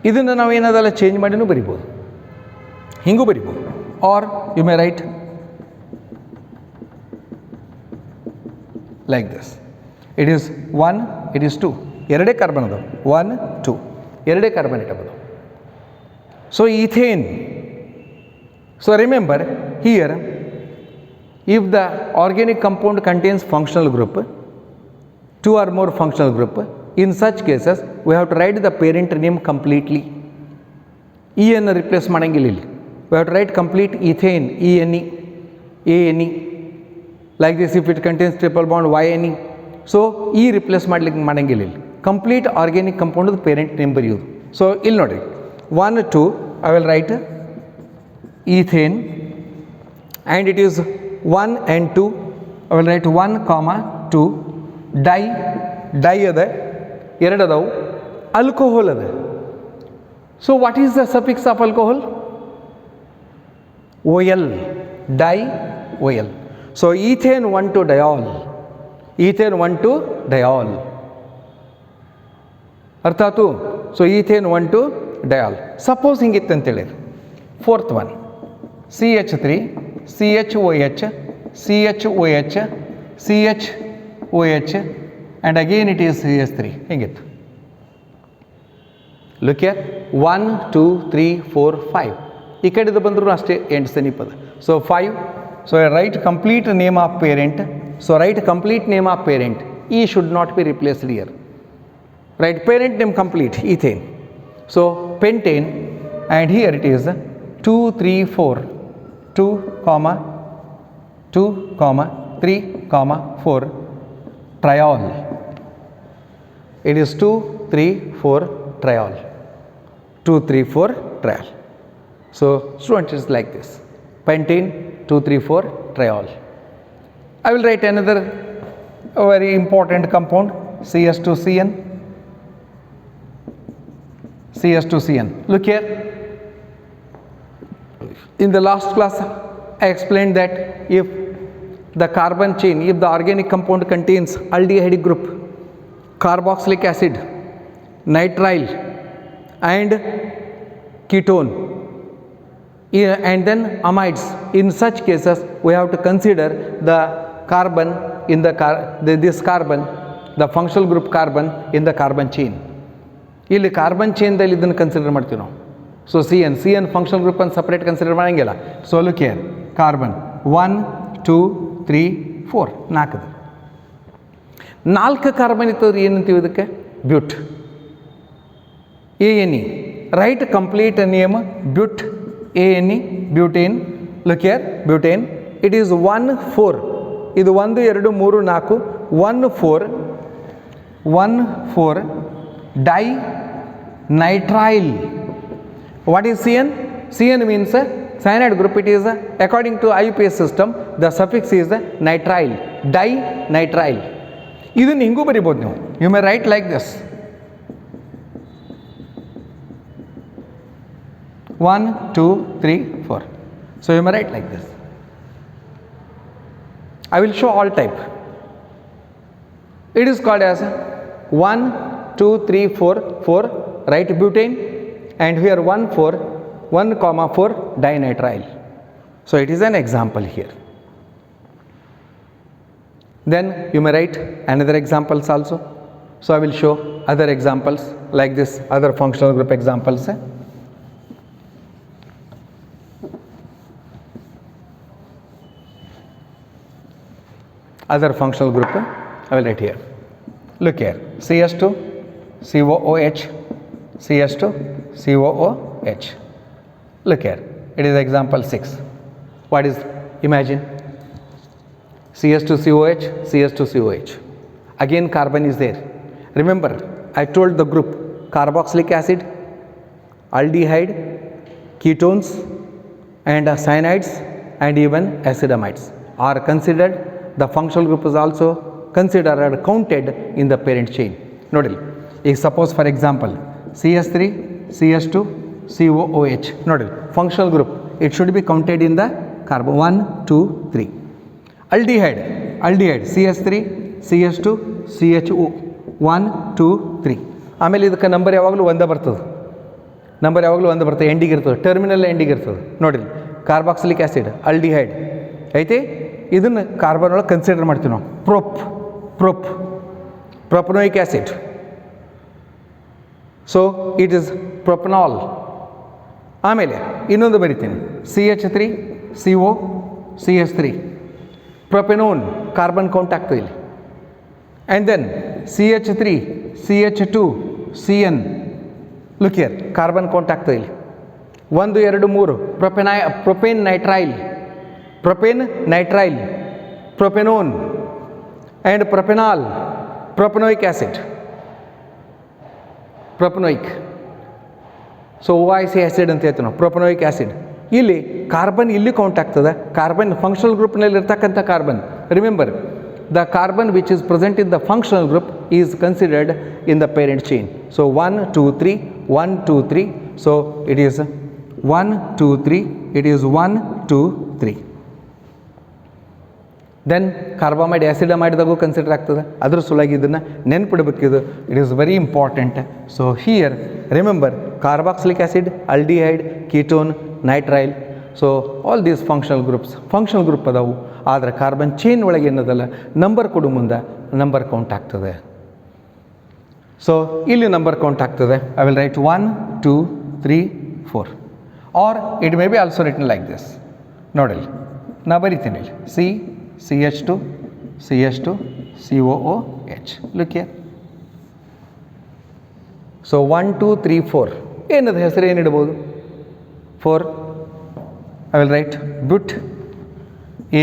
ಇದನ್ನು ನಾವು ಏನದಲ್ಲ ಚೇಂಜ್ ಮಾಡಿನೂ ಬರಿಬೋದು, ಹಿಂಗೂ ಬರಿಬೋದು. Or you may write like this, it is 1 it is 2, ಎರಡೇ ಕಾರ್ಬನ್ ಅದಾವೆ, 1 2 ಎರಡೇ ಕಾರ್ಬನ್ ಇಟ್ ಅದಾವೆ. So ethane, so remember here if the organic compound contains functional group, 2 or more functional group, in such cases we have to write the parent name completely. E ಅನ್ನು replace ಮಾಡಂಗಿಲ್ಲ ಇಲ್ಲಿ, we have to write complete ethane ENE ANE. like this if it contains triple bond YNE. So ಈ replace ಮಾಡ್ಲಿಕ್ಕೆ ಮಾಡಂಗಿಲ್ಲ ಇಲ್ಲಿ, complete organic compound parent name ಬರೆಯೋದು. So ಇಲ್ಲಿ ನೋಡಿರಿ 1 2 I will write ethane, and it is 1 and 2 I will write 1 comma 2 di ಅದ, ಎರಡು ಅದಾವು, ಆಲ್ಕೋಹಾಲ್ ಅದ. So what is the suffix of alcohol? OL, di OL. So ethane 1 to diol, ethane 1 to diol, ಅರ್ಥ ಆಯ್ತು? So ethane 1 to diol. Suppose ಹಿಂಗಿತ್ತು ಅಂತೇಳಿ fourth one CH3 CHOH CHOH CHOH and again it is CH3 ಹಿಂಗಿತ್ತು. Look here, 1 2 3 4 5 ಈ ಕಡೆದು ಬಂದರೂ ಅಷ್ಟೇ ಎಂಟು ಸಮೀಪದ. So 5. So right complete name of parent. So right complete name of parent. E should not be replaced here. Right, parent name complete, ethane. So pentane, and here it is 2 3 4 2 comma 2 comma 3 comma 4 triol. It is 2 3 4 triol. 2 3 4 triol. So student is like this, pentane 2 3 4 triol. I will write another very important compound, CS2CN. CS2CN. Look here, in the last class I explained that if the carbon chain, if the organic compound contains aldehyde group, carboxylic acid, nitrile and ketone, and then amides, in such cases we have to consider the carbon in this carbon, the functional group carbon in the carbon chain. ಇಲ್ಲಿ carbon ಚೈನ್ದಲ್ಲಿ ಇದನ್ನು consider ಮಾಡ್ತೀವಿ ನಾವು. So C N functional group ಅನ್ನು separate consider ಮಾಡೋಂಗಿಲ್ಲ. So look here, carbon 1 2 3 4 4 4 carbon ಇತ್ತಂದ್ರೆ ಏನಂತೀವಿ ಇದಕ್ಕೆ? ಬ್ಯೂಟ್. ANE, right complete name ಬ್ಯೂಟ್. ANE, butane. Look here, butane. It is 1 4. ಇದು 1 2 3 4 1 4 1 4 dinitrile. What is CN? CN means cyanide group. It is according to IUPAC system, the suffix is nitrile, dinitrile. ಇದನ್ನು ಹಿಂಗೂ ಬರಿಬೋದು ನೀವು. You may write like this, 1 2 3 4. So you may write like this. I will show all type. It is called as 1 2 3 4 4 right butane, and here 1 4 1 comma 4 dinitrile. So it is an example here. Then you may write another examples also. So I will show other examples like this, other functional group examples. Other functional group I will write here. Look here, CS2 COOH, CS2 COOH. Look here, it is example 6. What is, imagine CS2COH, CS2COH. Again carbon is there. Remember I told the group carboxylic acid, aldehyde, ketones and cyanides and even acetamides are considered. The functional group is also considered or counted in the parent chain. Nodil. If suppose for example CS3 CS2 COOH. Nodil. Functional group, it should be counted in the carbon 1 2 3. Aldehyde CS3 CS2 CHO 1 2 3. ಆಮೇಲೆ ಇದಕ್ಕೆ number ಯಾವಾಗಲೂ ಒಂದೇ ಬರ್ತದೆ. Number ಯಾವಾಗಲೂ ಒಂದೇ ಬರ್ತದೆ, ಎಂಡಿಗೆ ಇರ್ತದೆ, terminal ಎಂಡಿಗೆ ಇರ್ತದೆ. ನೋಡಿರಿ, ಕಾರ್ಬಾಕ್ಸಿಲಿಕ್ ಆ್ಯಸಿಡ್ ಆಲ್ಡಿಹೈಡ್ ಐತೆ, ಇದನ್ನು ಕಾರ್ಬನ್ ಒಳಗೆ ಕನ್ಸಿಡರ್ ಮಾಡ್ತೀವಿ ನಾವು. Propanoic acid. So it is propanol. ಆಮೇಲೆ ಇನ್ನೊಂದು ಬರಿತೀನಿ, CH3 CO CH3 propanone, carbon count ಆಗ್ತದೆ ಇಲ್ಲಿ. And then CH3 CH2 CN, look here, carbon count ಆಗ್ತದೆ ಇಲ್ಲಿ. 1 2 3 propane nitrile, propanone and propanol, propanoic acid, propanoic. So OIC acid ಅಂತ ಹೇಳ್ತೀವಿ ನಾವು, ಪ್ರೊಪನೋಯಿಕ್ ಆ್ಯಸಿಡ್. ಇಲ್ಲಿ ಕಾರ್ಬನ್ ಇಲ್ಲಿ ಕೌಂಟ್ ಆಗ್ತದೆ. ಕಾರ್ಬನ್ ಫಂಕ್ಷನಲ್ ಗ್ರೂಪ್ನಲ್ಲಿ ಇರ್ತಕ್ಕಂಥ carbon, remember the carbon which is present in the functional group is considered in the parent chain. So 1 2 3 1 2 3, so it is 1 2 3, it is 1 2 3. Then carbamide acidamideದಾಗೂ consider ಆಗ್ತದೆ. ಅದ್ರ ಸಲುವಾಗಿ ಇದನ್ನು ನೆನ್ಪಿಡಬೇಕಿದು, it is very important. So here remember carboxylic acid, aldehyde, ketone, nitrile. So all these functional group ಅದಾವು. ಆದರೆ carbon chain ಒಳಗೆ ಏನದಲ್ಲ, ನಂಬರ್ ಕೊಡು ಮುಂದೆ ನಂಬರ್ ಕೌಂಟ್ ಆಗ್ತದೆ. ಸೊ ಇಲ್ಲಿ ನಂಬರ್ ಕೌಂಟ್ ಆಗ್ತದೆ. I will write 1 2 3 4 or it may be also written like this. ನೋಡಿಲ್ಲಿ ನಾ ಬರಿತೀನಿ ಇಲ್ಲಿ CH2 CH2 COOH. Look here. So 1 2 3 4 ಏನದು ಹೆಸರು ಏನಿಡ್ಬೋದು? 4 ಐ ವಿಲ್ ರೈಟ್ ಬ್ಯೂಟ್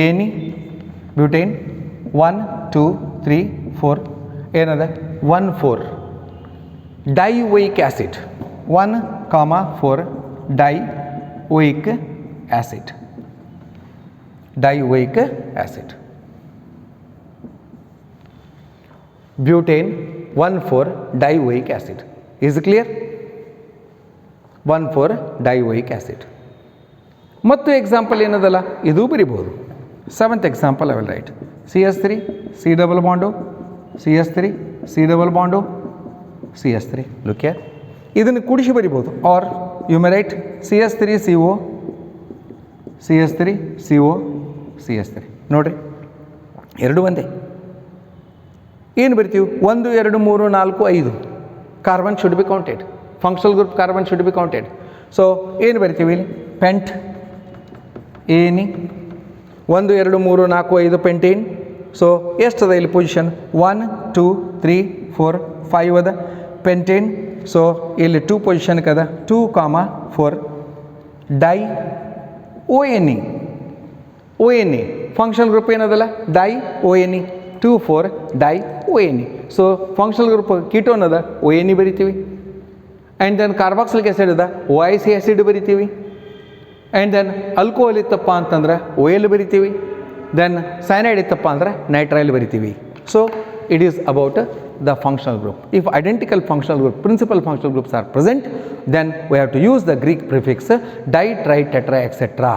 ಏನಿ ಬ್ಯೂಟೇನ್ 1 2 3 4 ಏನದ 1 4 dioic acid 1 4 dioic acid. Dioic acid butane 1 4 dioic acid. Is clear? 1 4 dioic acid. ಮತ್ತು ಎಕ್ಸಾಂಪಲ್ ಏನದಲ್ಲ ಇದು ಬರಿಬೋದು. 7th example I will write CH3 C double bond O CH3 C double bond O CH3. Look here. ಇದನ್ನು ಕೂಡಿಸಿ ಬರಿಬೋದು. Or you may write CH3 CO CH3 CO CH3. ನೋಡಿರಿ ಎರಡು ಒಂದೇ. ಏನು ಬರಿತೀವಿ? 1 2 3 4 5 carbon should be counted. Functional group carbon should be counted. So ಏನು ಬರಿತೀವಿ ಇಲ್ಲಿ? ಪೆಂಟ್ ಏನಿ 1 2 3 4 5 ಪೆಂಟೇನ್. ಸೊ ಎಷ್ಟದ ಇಲ್ಲಿ ಪೊಸಿಷನ್? 1 2 3 4 5 ಅದ ಪೆಂಟೇನ್. ಸೊ ಇಲ್ಲಿ 2 ಪೊಸಿಷನ್ಗೆ ಅದ 2 4 di ONE. ONE functional group ಏನದಲ್ಲ di ONE 2 4 di ONE. So functional group ketone ಅದ ONE ಬರಿತೀವಿ. ಆ್ಯಂಡ್ ದೆನ್ ಕಾರ್ಬಾಕ್ಸಿಲಿಕ್ ಆ್ಯಸಿಡ್ ಅದ OIC ಆ್ಯಸಿಡ್ ಬರಿತೀವಿ. ಆ್ಯಂಡ್ ದೆನ್ ಆಲ್ಕೋಹಾಲ್ ಇತ್ತಪ್ಪ ಅಂತಂದ್ರೆ OL ಬರಿತೀವಿ. ದೆನ್ ಸೈನೈಡ್ ಇತ್ತಪ್ಪ ಅಂದರೆ ನೈಟ್ರೈಲ್ ಬರಿತೀವಿ. So it is about the functional group. If identical functional group, principal functional groups are present, then we have to use the Greek prefix di, tri, tetra, etc.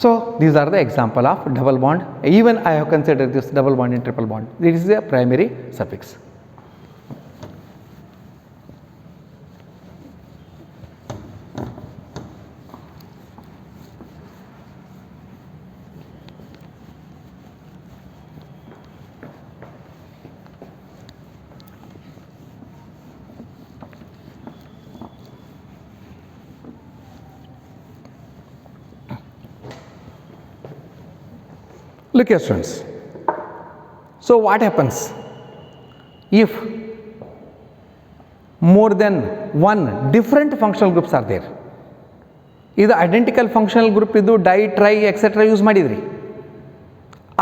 So these are the example of double bond. Even I have considered this double bond and triple bond. This is a primary suffix. Look here students. So what happens if more than one different functional groups are there? ಇದು identical functional group ಇದು di tri etcetera use ಮಾಡಿದ್ರಿ.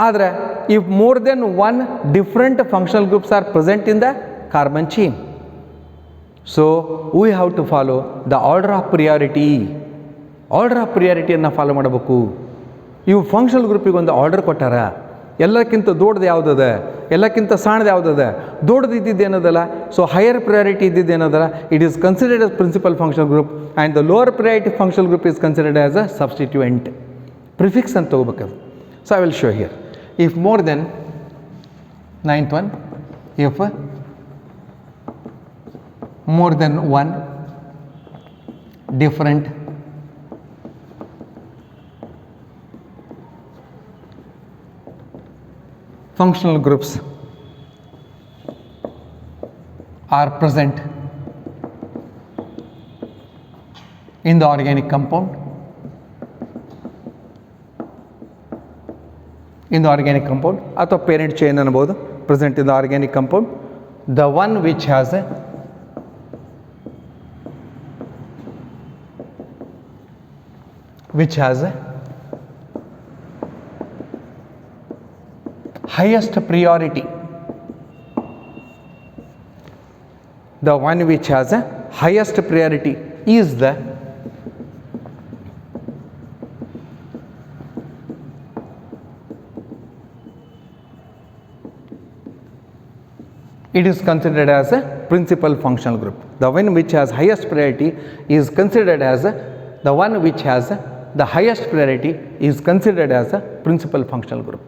ಆದರೆ if more than one different functional groups are present in the carbon chain, so we have to follow the order of priority. Order of ಪ್ರಿಯಾರಿಟಿಯನ್ನು follow ಮಾಡಬೇಕು. ಇವು functional ಗ್ರೂಪಿಗೆ ಒಂದು order ಕೊಟ್ಟಾರ. ಎಲ್ಲಕ್ಕಿಂತ ದೊಡ್ಡದು ಯಾವುದದ, ಎಲ್ಲಕ್ಕಿಂತ ಸಣ್ಣದು ಯಾವುದದ, ದೊಡ್ಡದು ಇದ್ದಿದ್ದು ಏನದಲ್ಲ, ಸೊ ಹೈಯರ್ ಪ್ರಯಾರಿಟಿ ಇದ್ದಿದ್ದು ಏನದಲ್ಲ, it is considered as principal functional group and the lower priority functional group is considered as a substituent. Prefix ಅಂತ ತೊಗೋಬೇಕದು. So I will show here. If more than 9th one, if more than one different functional groups are present in the organic compound, ಅಥವಾ parent chain ಅನ್ನಬಹುದು, present in the organic compound, the one which has highest priority, the one which has a highest priority is the it is considered as a principal functional group. The one which has highest priority is considered as the one which has the highest priority is considered as a principal functional group,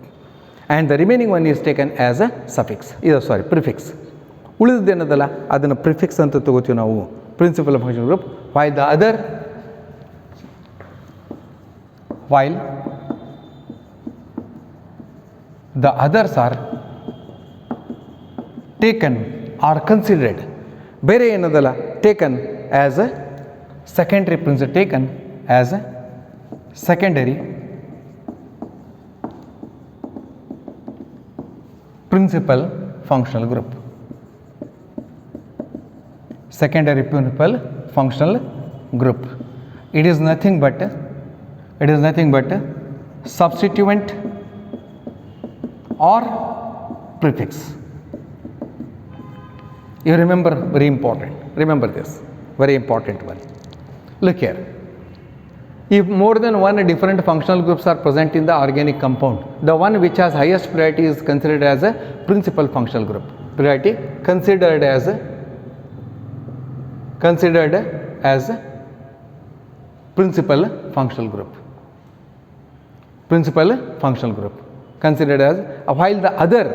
and the remaining one is taken as a suffix, prefix. ಉಳಿದೇನದಲ್ಲ ಅದನ್ನು prefix ಅಂತ ತಗೋತೀವಿ ನಾವು, principal functional group. while the others are taken or considered. ಬೇರೆ ಏನದಲ್ಲ, taken as a secondary principal, taken as a secondary principal functional group. Secondary principal functional group. It is nothing but substituent or prefix. You remember, very important. Remember this, very important one. Look here. If more than one different functional groups are present in the organic compound, the one which has highest priority is considered as a principal functional group. Priority considered as a principal functional group. Principal functional group considered as, while the other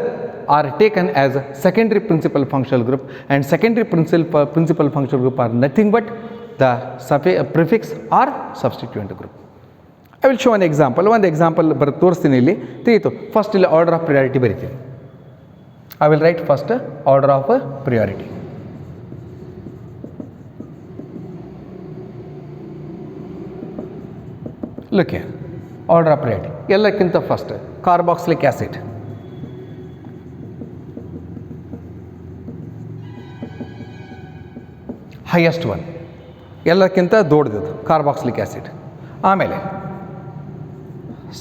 are taken as a secondary principal functional group, and secondary principal functional group are nothing but the prefix or substituent group. I will show an example. One example ತೋರಿಸ್ತೀನಿ ಇಲ್ಲಿ ತಿಳಿಯಿತು. First ಇಲ್ಲಿ order of priority ಬರೀತೀನಿ. I will write first order of priority. Look here, order of priority. ಎಲ್ಲಕ್ಕಿಂತ first carboxylic acid. Highest one, ಎಲ್ಲಕ್ಕಿಂತ ದೊಡ್ಡದು carboxylic acid. ಆಮೇಲೆ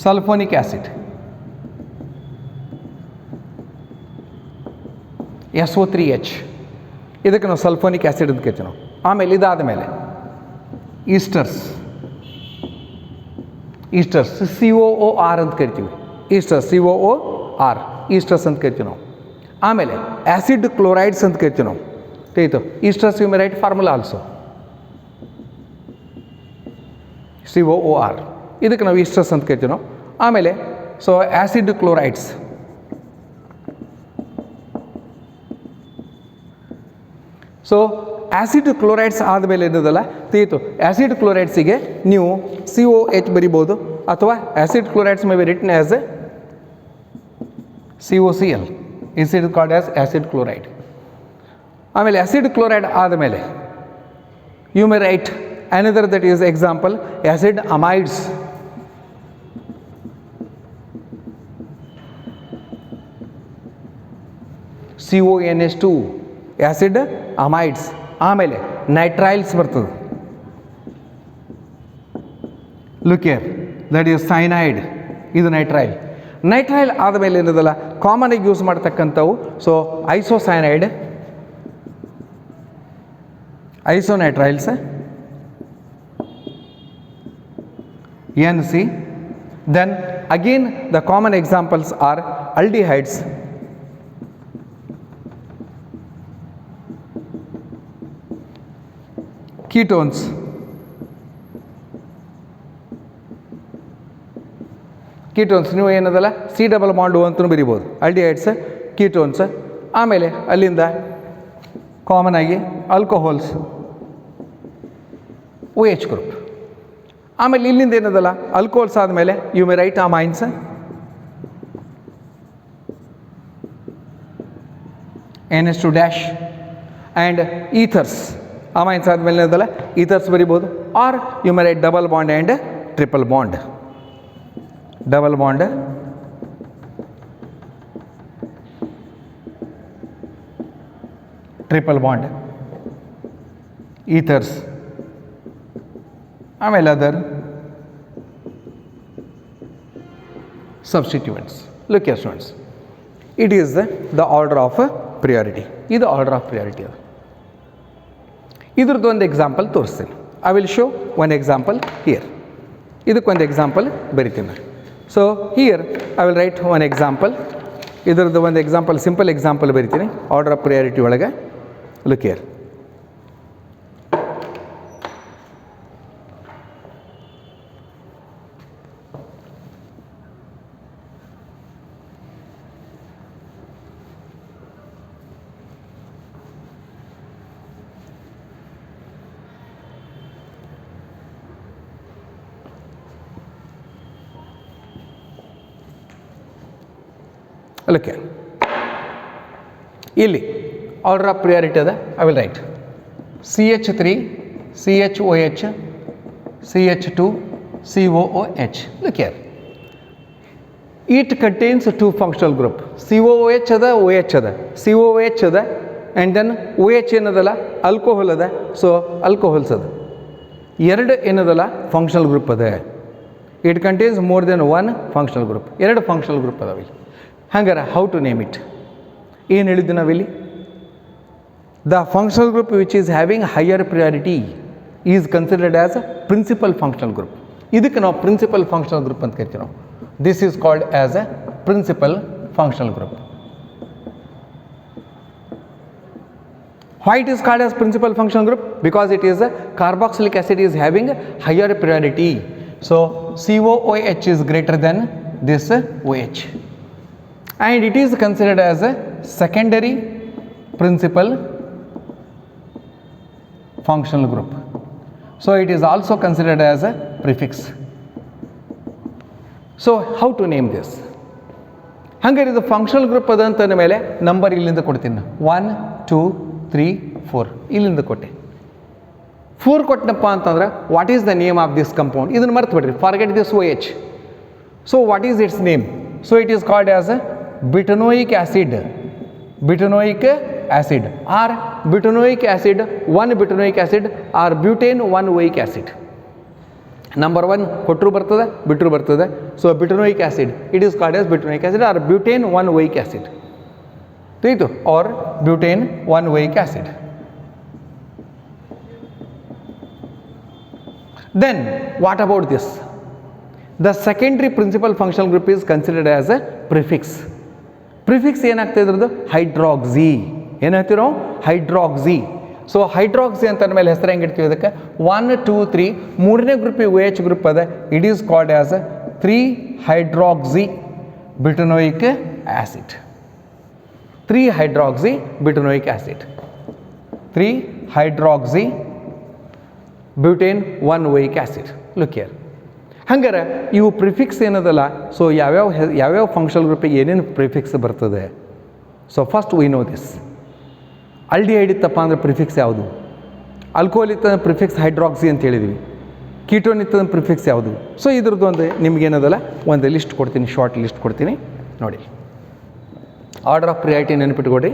sulphonic acid, SO3H, ಇದಕ್ಕೆ ನಾವು ಸಲ್ಫೋನಿಕ್ ಆ್ಯಸಿಡ್ ಅಂತ ಕರಿತೀವಿ ನಾವು. ಆಮೇಲೆ ಇದಾದ ಮೇಲೆ ಈಸ್ಟರ್ಸ್ COOR ಅಂತ ಕರಿತೀವಿ. ಈಸ್ಟರ್ಸ್ COOR ಈಸ್ಟರ್ಸ್ ಅಂತ ಕರಿತೀವಿ ನಾವು. ಆಮೇಲೆ ಆ್ಯಸಿಡ್ ಕ್ಲೋರೈಡ್ಸ್ ಅಂತ ಕರಿತೀವಿ ನಾವು. ತಿಳಿಯಿತು. Esters you may write formula also, COOR, ಇದಕ್ಕೆ ನಾವು ಈಸ್ಟರ್ಸ್ ಅಂತ ಕರಿತೀವಿ ನಾವು. ಆಮೇಲೆ so acid chlorides, so acid chlorides ಆದಮೇಲೆ ಏನದಲ್ಲ ತಿಳಿಯಿತು. ಆ್ಯಸಿಡ್ ಕ್ಲೋರೈಡ್ಸಿಗೆ ನೀವು COH ಬರಿಬೋದು, ಅಥವಾ acid chlorides may be written as a COCl, is it called as acid chloride. ಆಮೇಲೆ ಆ್ಯಸಿಡ್ ಕ್ಲೋರೈಡ್ ಆದಮೇಲೆ you may write another, that is example acid amides, CONH2, acid amides. ಆಮೇಲೆ ನೈಟ್ರೈಲ್ಸ್ ಬರ್ತದೆ. Look here, that is cyanide, ಇದು nitrile. Nitrile ಆದಮೇಲೆ ಏನದಲ್ಲ common ಆಗಿ use ಮಾಡ್ತಕ್ಕಂಥವು, so isocyanide, isonitriles, NC. Then again the common examples are aldehydes, ketones, ನೀವು ಏನದಲ್ಲ C double bond ಅಂತಲೂ ಬರಿಬೋದು, ಆಲ್ಡಿಹೈಡ್ಸ್, ಕೀಟೋನ್ಸ್. ಆಮೇಲೆ ಅಲ್ಲಿಂದ ಕಾಮನ್ ಆಗಿ ಆಲ್ಕೋಹಾಲ್ಸ್, OH ಗ್ರೂಪ್. ಆಮೇಲೆ ಇಲ್ಲಿಂದ ಏನದಲ್ಲ ಆಲ್ಕೋಹಾಲ್ಸ್ ಆದಮೇಲೆ you may write amines, NH2 dash, and ethers. Amines ಆದಮೇಲೆ ಏನದಲ್ಲ ಈಥರ್ಸ್ ಬರಿಬೋದು, or you may write double bond and triple bond. Double bond, triple bond, ethers, ಆಮೇಲೆ other substituents. Look here students, it is the order of priority. ಇದು order of priority. ಅದು ಇದ್ರದ್ದು ಒಂದು example ತೋರಿಸ್ತೀನಿ. I will show one example here. ಇದಕ್ಕೊಂದು example ಬರಿತೀನಿ. So here I will right one example. ಇದರದ್ದು ಒಂದು ಎಕ್ಸಾಂಪಲ್, ಸಿಂಪಲ್ ಎಕ್ಸಾಂಪಲ್ ಬರಿತೀನಿ ಆರ್ಡರ್ ಆಫ್ ಪ್ರಿಯಾರಿಟಿ ಒಳಗೆ. ಲುಕ್ ಹಿಯರ್, ಅದಕ್ಕೆ ಇಲ್ಲಿ order of priority ada, I will write CH3, CHOH, CH2, COOH. Look here. It contains two functional group. COOH ada, OH ada. COOH ada and then OH ಏನದಲ್ಲ alcohol ada. So alcohols ada. ಎರಡು ಏನದಲ್ಲ functional group ada. It contains more than one functional group. ಎರಡು functional group ಅದಾವೆ. ಹಂಗಾರೆ how to name it? ಏನು ಹೇಳಿದ್ವಿ ನಾವಿಲ್ಲಿ? The functional group which is having higher priority is considered as a principal functional group. ಇದಕ್ಕೆ ನಾವು principal functional group ಅಂತ ಕರಿತೀವಿ ನಾವು. This is called as a principal functional group. Why it is called as principal functional group? Because it is a carboxylic acid is having higher priority. So COOH is greater than this OH. And it is considered as a secondary principal functional group. So it is also considered as a prefix. So how to name this? ಹಂಗಾರೆ ಇದು functional group ಅದಂತ ಮೇಲೆ number ಇಲ್ಲಿಂದ ಕೊಡ್ತೀನಿ 1 2 3 4 ಇಲ್ಲಿಂದ ಕೊಟ್ಟೆ 4 ಕೊಟ್ಟನಪ್ಪ ಅಂತಂದ್ರೆ what is the name of this compound ಇದನ್ನು ಮರ್ತು ಬಿಡ್ರಿ forget this OH. So what is its name? So it is called as butanoic acid. Butanoic acid or butanoic acid 1 butanoic acid or butane 1 oic acid. Number 1 ಕೊಟ್ಟರು ಬರ್ತದೆ ಬಿಟ್ಟರು ಬರ್ತದೆ. So butanoic acid it is called as butanoic acid or butane 1 oic acid. ತಿಳಿತು? Or butane 1 oic acid. Then what about this? The secondary principal functional group is considered as a prefix. Prefix ಏನಾಗ್ತಾ ಇದ್ರದ್ದು hydroxy. ಏನಾಗ್ತೀವಿ ನಾವು hydroxy. So hydroxy ಅಂತ ಮೇಲೆ ಹೆಸರು ಹೆಂಗೆ ಇಡ್ತೀವಿ ಅದಕ್ಕೆ 1 2 3 ಮೂರನೇ ಗ್ರೂಪ್ OH ಗ್ರೂಪ್ ಅದ. It is called as 3 hydroxy butanoic acid. 3 hydroxy butanoic acid. 3 hydroxy butane 1 oic acid. Look here. ಹಂಗಾರೆ ಇವು ಪ್ರಿಫಿಕ್ಸ್ ಏನದಲ್ಲ. ಸೊ ಯಾವ್ಯಾವ ಫಂಕ್ಷನಲ್ ಗ್ರೂಪಿಗೆ ಏನೇನು ಪ್ರಿಫಿಕ್ಸ್ ಬರ್ತದೆ? So first we know this. Aldehyde ಇತ್ತಪ್ಪ ಅಂದರೆ ಪ್ರಿಫಿಕ್ಸ್ ಯಾವುದು? ಆಲ್ಕೋಹಾಲ್ ಇತ್ತ ಪ್ರಿಫಿಕ್ಸ್ ಹೈಡ್ರಾಕ್ಸಿ ಅಂತ ಹೇಳಿದ್ವಿ. ಕೀಟೋನ್ ಇತ್ತಂದ್ರೆ ಪ್ರಿಫಿಕ್ಸ್ ಯಾವುದು? ಸೊ ಇದ್ರದ್ದು ಒಂದು ನಿಮಗೇನದಲ್ಲ ಒಂದು ಲಿಸ್ಟ್ ಕೊಡ್ತೀನಿ, ಶಾರ್ಟ್ ಲಿಸ್ಟ್ ಕೊಡ್ತೀನಿ ನೋಡಿ. ಆರ್ಡರ್ ಆಫ್ ಪ್ರಿಯಾರಿಟಿ ನೆನಪಿಟ್ಕೊಡ್ರಿ.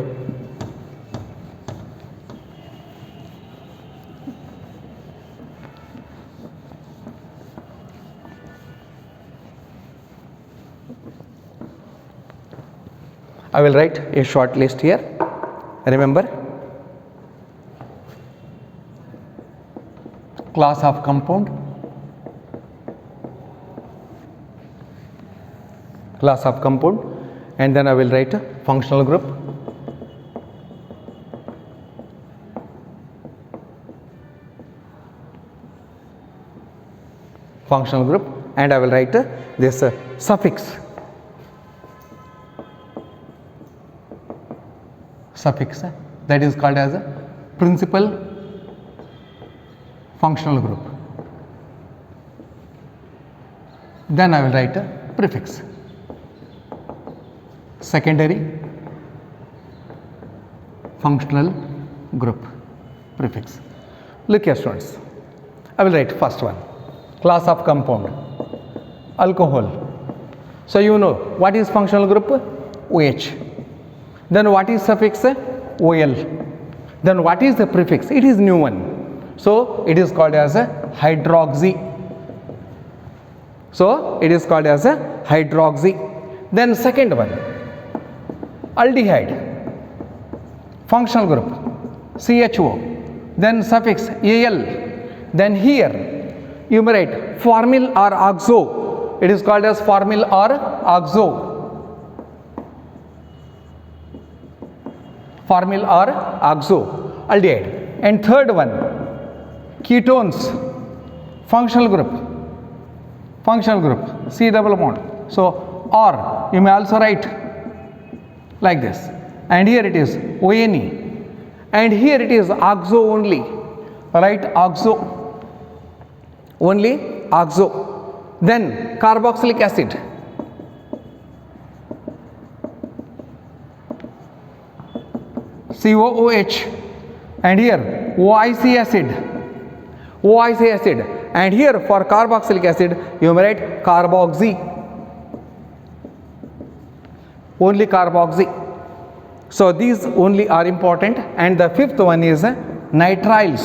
I will write a short list here. Remember, class of compound, class of compound, and then I will write a functional group, functional group, and I will write this suffix. Suffix that is called as a principal functional group. Then I will write a prefix. Secondary functional group prefix. Look here students. I will write first one, class of compound, alcohol. So you know what is functional group? OH. Then what is suffix? OL. Then what is the prefix? It is new one. So it is called as a hydroxy. So it is called as a hydroxy. Then second one, aldehyde. Functional group CHO. Then suffix AL. Then here you may write formyl or oxo. It is called as formyl or oxo. Formyl or oxo aldehyde. And third one, ketones, functional group C double bond. So or you may also write like this, and here it is ONE, and here it is oxo only. Write oxo only, oxo. Then carboxylic acid, COOH, and here OIC acid, and here for carboxylic acid you may write carboxy, only carboxy. So these only are important. And the fifth one is nitriles,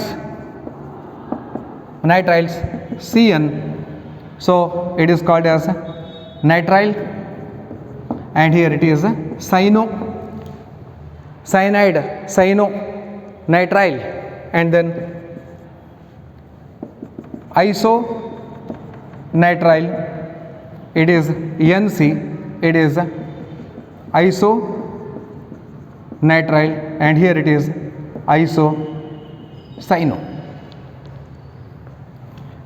CN, so it is called as nitrile, and here it is nitrile, and then isonitrile, it is NC, it is isonitrile, and here it is isocyano.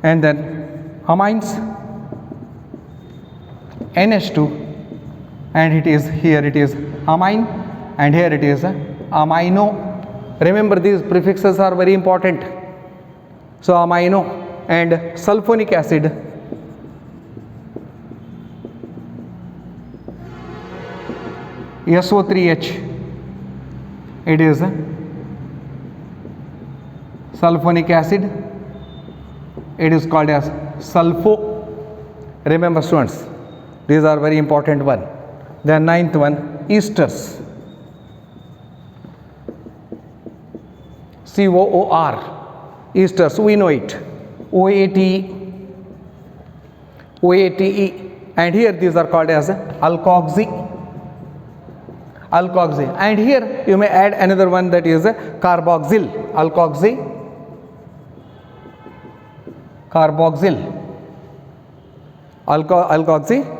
And then amines, NH2, and it is here it is amine, and here it is amino. Remember, these prefixes are very important. So amino. And sulfonic acid, SO3H, it is sulfonic acid, it is called as sulfo. Remember students, these are very important one. The ninth one, esters, COOR, esters, we know it, OATE, and here these are called as alkoxy, and here you may add another one, that is carboxyl,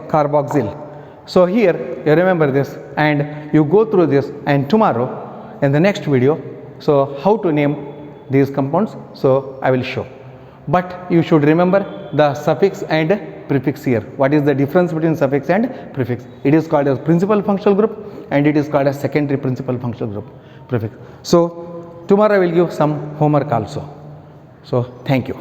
carboxyl. So here you remember this and you go through this, and tomorrow in the next video, so how to name these compounds, so I will show. But you should remember the suffix and prefix here. What is the difference between suffix and prefix? It is called as principal functional group, and it is called as secondary principal functional group, prefix. So tomorrow I will give some homework also. So thank you.